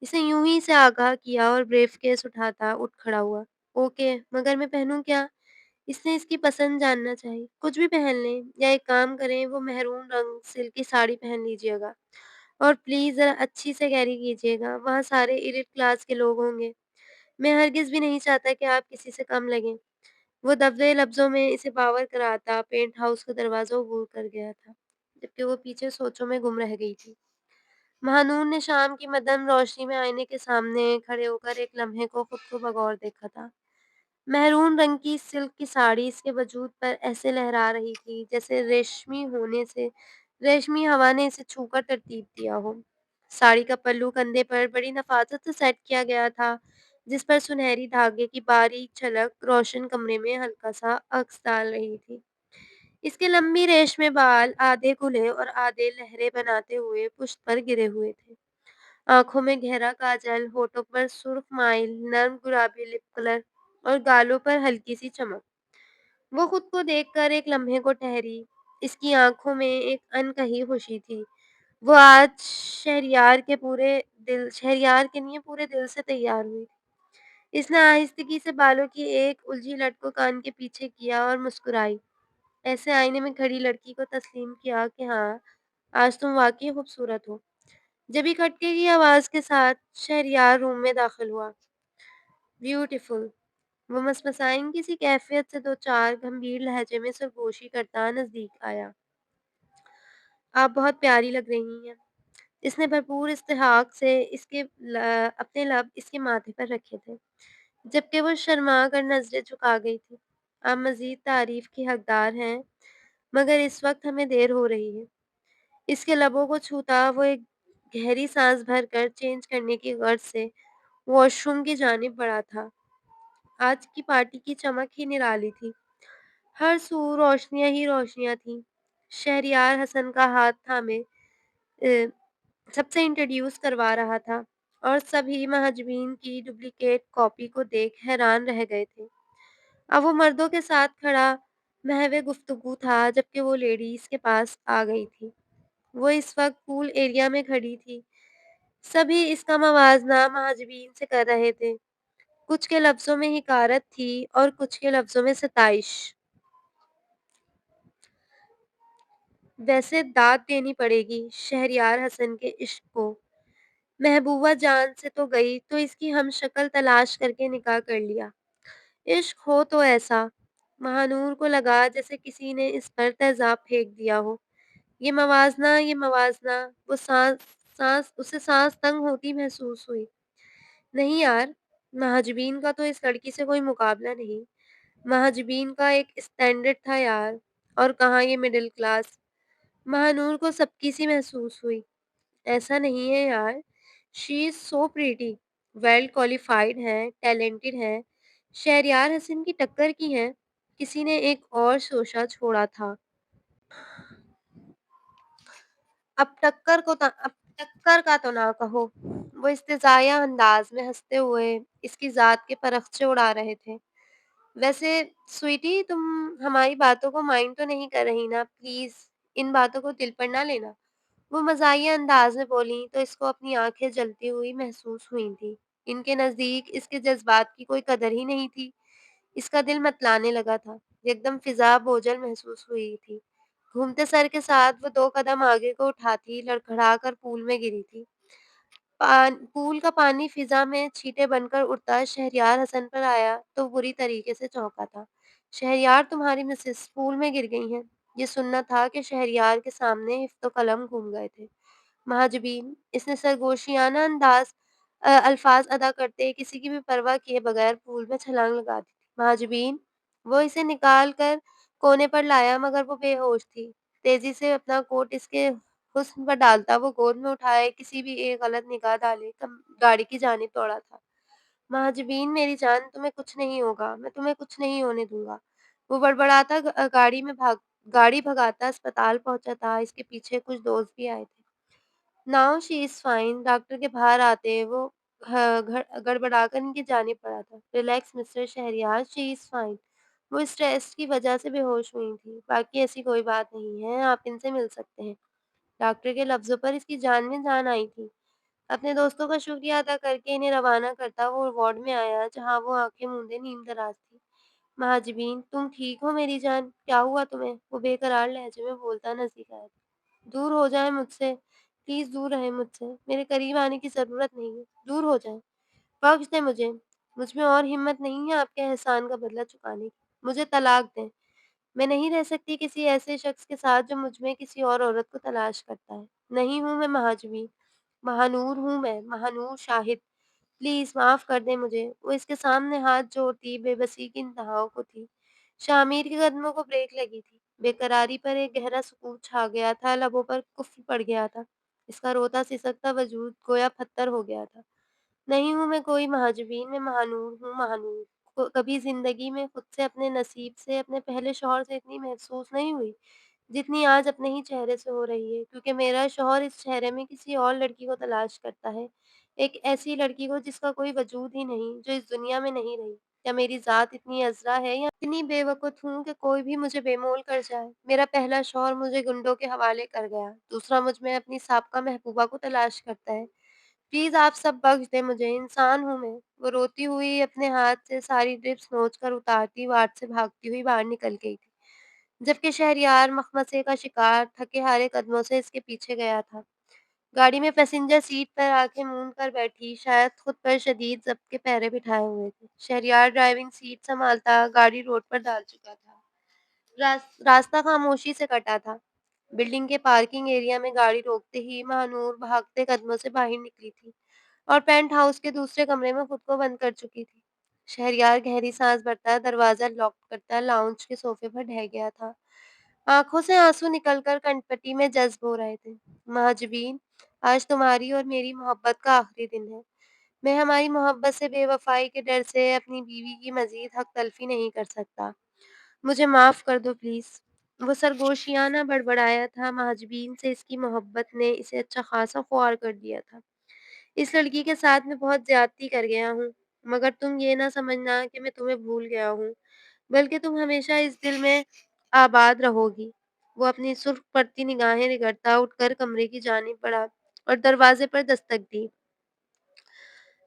اسے یوں ہی سے آگاہ کیا اور بریف کیس اٹھاتا اٹھ کھڑا ہوا۔ اوکے، مگر میں پہنوں کیا؟ اس نے اس کی پسند جاننا چاہی۔ کچھ بھی پہن لیں، یا ایک کام کریں، وہ مہرون رنگ سلک کی ساڑی پہن لیجیے گا، اور پلیز ذرا اچھی سے کیری کیجیے گا، وہاں سارے ایلیٹ کلاس کے لوگ ہوں گے۔ میں ہرگز بھی نہیں چاہتا کہ آپ کسی سے کم لگیں۔ وہ دبے لفظوں میں اسے باور کراتا پینٹ ہاؤس کا دروازہ عبور کر گیا تھا، جبکہ وہ پیچھے سوچوں میں گم رہ گئی تھی۔ مہانور نے شام کی مدھم روشنی میں آئینے کے سامنے کھڑے ہو کر ایک لمحے کو خود کو بغور دیکھا تھا۔ مہرون رنگ کی سلک کی ساڑی اس کے وجود پر ایسے لہرا رہی تھی جیسے ریشمی ہوا نے اسے چھو کر ترتیب دیا ہو۔ ساڑی کا پلو کندھے پر بڑی نفاست سے سیٹ کیا گیا تھا، جس پر سنہری دھاگے کی باریک جھلک روشن کمرے میں ہلکا سا عکس ڈال رہی تھی۔ اس کے لمبی ریشمے بال آدھے کھلے اور آدھے لہریں بناتے ہوئے پشت پر گرے ہوئے تھے۔ آنکھوں میں گہرا کاجل، ہونٹوں پر سرخ مائل نرم گلابی لپ کلر، اور گالوں پر ہلکی سی چمک۔ وہ خود کو دیکھ کر ایک لمحے کو ٹھہری۔ اس کی آنکھوں میں ایک انکہی خوشی تھی۔ وہ آج شہریار کے لیے پورے دل سے تیار ہوئی تھی۔ اس نے آہستگی سے بالوں کی ایک الجھی لٹ کو کان کے پیچھے کیا اور مسکرائی، ایسے آئینے میں کھڑی لڑکی کو تسلیم کیا کہ ہاں، آج تم واقعی خوبصورت ہو۔ جبھی کھٹکے کی آواز کے ساتھ شہریار روم میں داخل ہوا۔ بیوٹیفل، وہ مسمسائن کسی کیفیت سے 2 4 گمبھیر لہجے میں سرگوشی کرتا نزدیک آیا۔ آپ بہت پیاری لگ رہی ہیں۔ اس نے بھرپور استحقاق سے اپنے لب اس کے ماتھے پر رکھے تھے، جبکہ وہ شرما کر نظریں جھکا گئی تھی۔ آپ مزید تعریف کی حقدار ہیں، مگر اس وقت ہمیں دیر ہو رہی ہے۔ اس کے لبوں کو چھوتا وہ ایک گہری سانس بھر کر چینج کرنے کی غرض سے واش روم کی جانب بڑھا تھا۔ آج کی پارٹی کی چمک ہی نرالی تھی۔ ہر سو روشنیاں ہی روشنیاں تھیں۔ شہریار حسن کا ہاتھ تھامے سب سے انٹروڈیوس کروا رہا تھا، اور سبھی مہاجبین کی ڈپلیکیٹ کاپی کو دیکھ حیران رہ گئے تھے۔ اب وہ مردوں کے ساتھ کھڑا محو گفتگو تھا، جبکہ وہ لیڈیز کے پاس آ گئی تھی۔ وہ اس وقت پول ایریا میں کھڑی تھی۔ سبھی اس کا موازنہ مہاجبین سے کر رہے تھے۔ کچھ کے لفظوں میں حقارت تھی اور کچھ کے لفظوں میں ستائش۔ ویسے داد دینی پڑے گی شہریار حسن کے عشق کو۔ महबूबा जान से तो गई तो इसकी हमशक्ल तलाश करके निकाह कर लिया। इश्क हो तो ऐसा। महानूर को लगा जैसे किसी ने इस पर तेजाब फेंक दिया हो। ये मवाजना, वो सांस उसे सांस तंग होती महसूस हुई। नहीं यार, महाजबीन का तो इस लड़की से कोई मुकाबला नहीं। महाजबीन का एक स्टैंडर्ड था यार, और कहाँ ये मिडिल क्लास। महानूर को सबकी सी महसूस हुई। ऐसा नहीं है यार, she is so pretty, well qualified है, टैलेंटेड है, शहरयार हसन की टक्कर की है। किसी ने एक और शोशा छोड़ा था। अब टक्कर का तो ना कहो। वो इस्तेज़ाया अंदाज में हंसते हुए इसकी ज़ात के परखचे उड़ा रहे थे। वैसे स्वीटी, तुम हमारी बातों को माइंड तो नहीं कर रही ना? प्लीज़ इन बातों को दिल पर ना लेना। वो मज़ाहिया अंदाज में बोलीं तो इसको अपनी आँखें जलती हुई महसूस हुई थीं। इनके नज़दीक इसके जज़्बात की कोई कदर ही नहीं थी। इसका दिल मतलाने लगा था। एकदम फ़िज़ा बोझल महसूस हुई थी। घूमते सर के साथ वो 2 कदम आगे को उठाती, लड़खड़ा कर पूल में गिरी थी। पूल का पानी फ़िज़ा में छींटे बनकर उड़ता शहरयार हसन पर आया तो बुरी तरीके से चौंका था। "शहरयार, तुम्हारी मिसेज़ पूल में गिर गई हैं।" ये सुनना था कि शहरयार के सामने हिफ़्ज़ो कलम घूम गए थे। "महाजबीन", इसने सरगोशियाना अल्फ़ाज़ अदा करते किसी की भी परवाह किए बगैर पूल में छलांग लगा दी थी। "महाजबीन", वो इसे निकाल कर कोने पर लाया मगर वो बेहोश थी। तेज़ी से अपना कोट इसके हुस्न पर डालता वो गोद में उठाए किसी भी एक गलत निगाह डाले गाड़ी की जानिब दौड़ा था। "महाजबीन मेरी जान, तुम्हें कुछ नहीं होगा, मैं तुम्हें कुछ नहीं होने दूँगा।" वो बड़बड़ाता गाड़ी भगाता अस्पताल पहुँचा था। इसके पीछे कुछ दोस्त भी आए थे। Now she is fine, doctor के बाहर आते वो ह घ गड़बड़ाकर इनकी जानिब बढ़ा था। Relax mister Shahryar, she is fine. वो स्ट्रेस की वजह से बेहोश हुई थी। बाकी ऐसी कोई बात नहीं है, आप इनसे मिल सकते हैं। डॉक्टर के लफ्ज़ों पर इसकी जान में जान आई थी। अपने दोस्तों का शुक्रिया अदा करके इन्हें रवाना करता वो वार्ड में आया, जहाँ वो आँखें मूंदे नीम दराज़ थी। "महाजबीन, तुम ठीक हो मेरी जान? क्या हुआ तुम्हें?" वो बेकरार लहजे में बोलता नज़दीक आया। "दूर हो जाएँ मुझसे, प्लीज़ दूर रहें मुझसे, मेरे करीब आने की ज़रूरत नहीं है, दूर हो जाएँ। बख्श दें मुझे, मुझ में और हिम्मत नहीं है आपके एहसान का बदला चुकाने की। मुझे तलाक दें, मैं नहीं रह सकती किसी ऐसे शख्स के साथ जो मुझ में किसी और औरत को तलाश करता है। नहीं हूँ मैं महाजबीन, महानूर हूँ मैं, महानूर शाहिद। प्लीज़ माफ़ कर दें मुझे।" वो इसके सामने हाथ जोड़ती बेबसी की इंतहाओं को थी। शामिर के कदमों को ब्रेक लगी थी। बेकरारी पर एक गहरा सुकून छा गया था, लबों पर कुफ्र पड़ गया था। इसका रोता-सिसकता वजूद गोया पत्थर हो गया था। नहीं हूँ मैं कोई महाजबीन, मैं महानूर हूँ, महानूर। कभी ज़िंदगी में खुद से, अपने नसीब से, अपने पहले शौहर से इतनी महसूस नहीं हुई, जितनी आज अपने ही चेहरे से हो रही है, क्योंकि मेरा शौहर इस चेहरे में किसी और लड़की को तलाश करता है। एक ऐसी लड़की को जिसका कोई वजूद ही नहीं, जो इस दुनिया में नहीं रही। क्या मेरी ज़ात इतनी अज़रा है या इतनी बेवक़ूफ़ हूँ कि कोई भी मुझे बेमोल कर जाए? मेरा पहला शौहर मुझे गुंडों के हवाले कर गया, दूसरा मुझ में अपनी साबका महबूबा को तलाश करता है। प्लीज़ आप सब बख्श दें मुझे, इंसान हूँ मैं। वो रोती हुई अपने हाथ से सारी ड्रिप्स नोच कर उतारती वार्ड से भागती हुई बाहर निकल गई थी। जबकि शहरयार मखमसे का शिकार थके-हारे कदमों से इसके पीछे गया था। गाड़ी में पैसेंजर सीट पर आँखें मूंद कर बैठी, शायद खुद पर शदीद ज़ब्त के पहरे बिठाए हुए थे। शहरयार ड्राइविंग सीट सँभालता गाड़ी रोड पर डाल चुका था। रास्ता खामोशी से कटा था। बिल्डिंग के पार्किंग एरिया में गाड़ी रोकते ही महानूर भागते कदमों से बाहर निकली थी और पेंट हाउस के दूसरे कमरे में खुद को बंद कर चुकी थी। शहरयार गहरी सांस भरता दरवाज़ा लॉक करता लाउंज के सोफे पर ढह गया था। आँखों से आँसू निकलकर कनपटी में जज़्ब हो रहे थे। "महाजबीन, आज तुम्हारी और मेरी मोहब्बत का आखिरी दिन है। मैं हमारी मोहब्बत से बेवफ़ाई के डर से अपनी बीवी की मज़ीद हक़ तलफ़ी नहीं कर सकता। मुझे माफ़ कर दो प्लीज़।" वो सरगोशियाना बड़बड़ाया था। महाजबीन से इसकी मोहब्बत ने इसे अच्छा ख़ासा ख़ुआर कर दिया था। "इस लड़की के साथ मैं बहुत ज़्यादती कर गया हूँ, मगर तुम ये ना समझना कि मैं तुम्हें भूल गया हूँ, बल्कि तुम हमेशा इस दिल में आबाद रहोगी।" वो अपनी सुर्ख़ पड़ती निगाहें रगड़ता उठकर कमरे की जानिब बढ़ा और दरवाज़े पर दस्तक दी।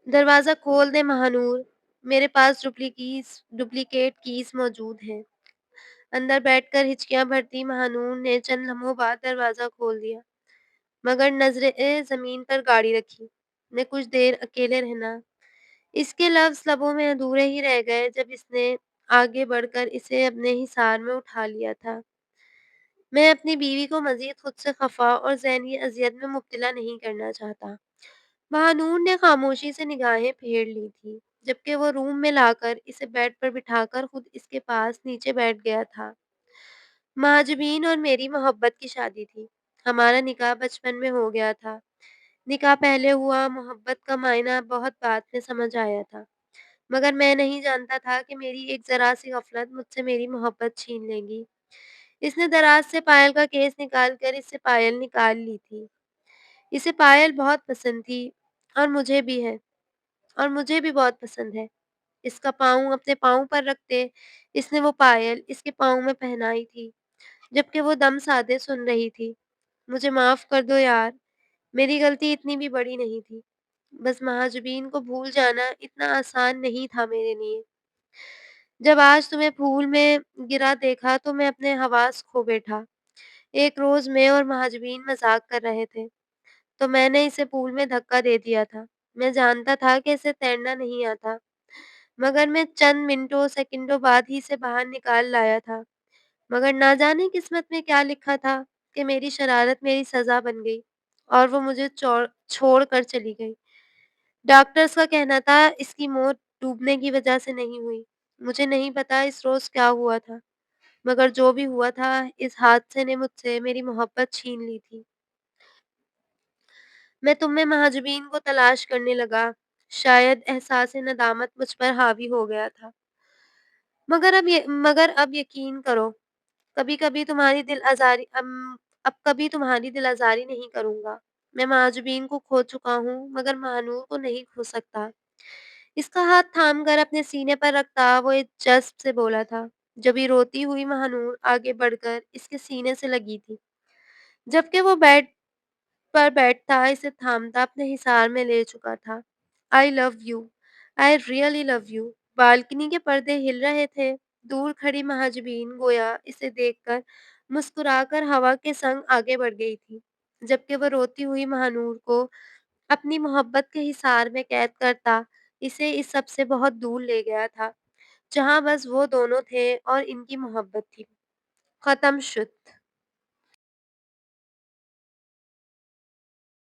"दरवाज़ा खोल दे महानूर, मेरे पास डुप्लिकेट कीज़ मौजूद हैं।" अंदर बैठकर हिचकियाँ भरती महानूर ने चंद लम्हों बाद दरवाज़ा खोल दिया, मगर नज़रें ज़मीन पर गाड़ी रखी। نے کچھ دیر اکیلے رہنا۔ اس کے لفظ لبوں میں ادھورے ہی رہ گئے جب اس نے آگے بڑھ کر اسے اپنے حصار میں اٹھا لیا تھا۔ میں اپنی بیوی کو مزید خود سے خفا اور ذہنی اذیت میں مبتلا نہیں کرنا چاہتا۔ بہانور نے خاموشی سے نگاہیں پھیر لی تھی جبکہ وہ روم میں لا کر اسے بیڈ پر بٹھا کر خود اس کے پاس نیچے بیٹھ گیا تھا۔ مہاجبین اور میری محبت کی شادی تھی۔ ہمارا نکاح بچپن میں ہو گیا تھا۔ نکاح پہلے ہوا، محبت کا معنی بہت بعد میں سمجھ آیا تھا، مگر میں نہیں جانتا تھا کہ میری ایک ذرا سی غفلت مجھ سے میری محبت چھین لے گی۔ اس نے دراز سے پائل کا کیس نکال کر اس سے پائل نکال لی تھی۔ اسے پائل بہت پسند تھی اور مجھے بھی ہے، اور مجھے بھی بہت پسند ہے۔ اس کا پاؤں اپنے پاؤں پر رکھتے اس نے وہ پائل اس کے پاؤں میں پہنائی تھی جبکہ وہ دم سادے سن رہی تھی۔ مجھے معاف کر دو یار، میری غلطی اتنی بھی بڑی نہیں تھی۔ بس مہاجبین کو بھول جانا اتنا آسان نہیں تھا میرے لیے۔ جب آج تمہیں پھول میں گرا دیکھا تو میں اپنے حواس کھو بیٹھا۔ ایک روز میں اور مہاجبین مذاق کر رہے تھے تو میں نے اسے پول میں دھکا دے دیا تھا۔ میں جانتا تھا کہ اسے تیرنا نہیں آتا، مگر میں چند منٹوں سیکنڈوں بعد ہی اسے باہر نکال لایا تھا۔ مگر نہ جانے قسمت میں کیا لکھا تھا کہ میری شرارت میری سزا بن گئی اور وہ مجھے چھوڑ کر چلی گئی۔ ڈاکٹرز کا کہنا تھا اس کی موت ڈوبنے کی وجہ سے نہیں ہوئی۔ مجھے نہیں پتا اس روز کیا ہوا تھا، مگر جو بھی ہوا تھا اس حادثے نے مجھ سے میری محبت چھین لی تھی۔ میں تم میں مہاجبین کو تلاش کرنے لگا۔ شاید احساس ندامت مجھ پر حاوی ہو گیا تھا، مگر اب یقین کرو، کبھی کبھی تمہاری دل آزاری اب کبھی تمہاری دل آزاری نہیں کروں گا۔ میں مہاجبین کو کھو چکا ہوں مگر مہانور کو نہیں کھو سکتا۔ اس کا ہاتھ تھام کر اپنے سینے پر رکھتا وہ ایک جذب سے بولا تھا۔ جبھی روتی ہوئی مہانور آگے بڑھ کر اس کے سینے سے لگی تھی جبکہ وہ بیڈ پر بیٹھتا اسے تھامتا اپنے حصار میں لے چکا تھا۔ I love you, I really love you. Balcony کے پردے ہل رہے تھے۔ دور کھڑی مہاجبین گویا اسے دیکھ کر مسکرا کر ہوا کے سنگ آگے بڑھ گئی تھی جبکہ وہ روتی ہوئی مہانور کو اپنی محبت کے حصار میں قید کرتا اسے اس سب سے بہت دور لے گیا تھا جہاں بس وہ دونوں تھے اور ان کی محبت تھی۔ ختم شد۔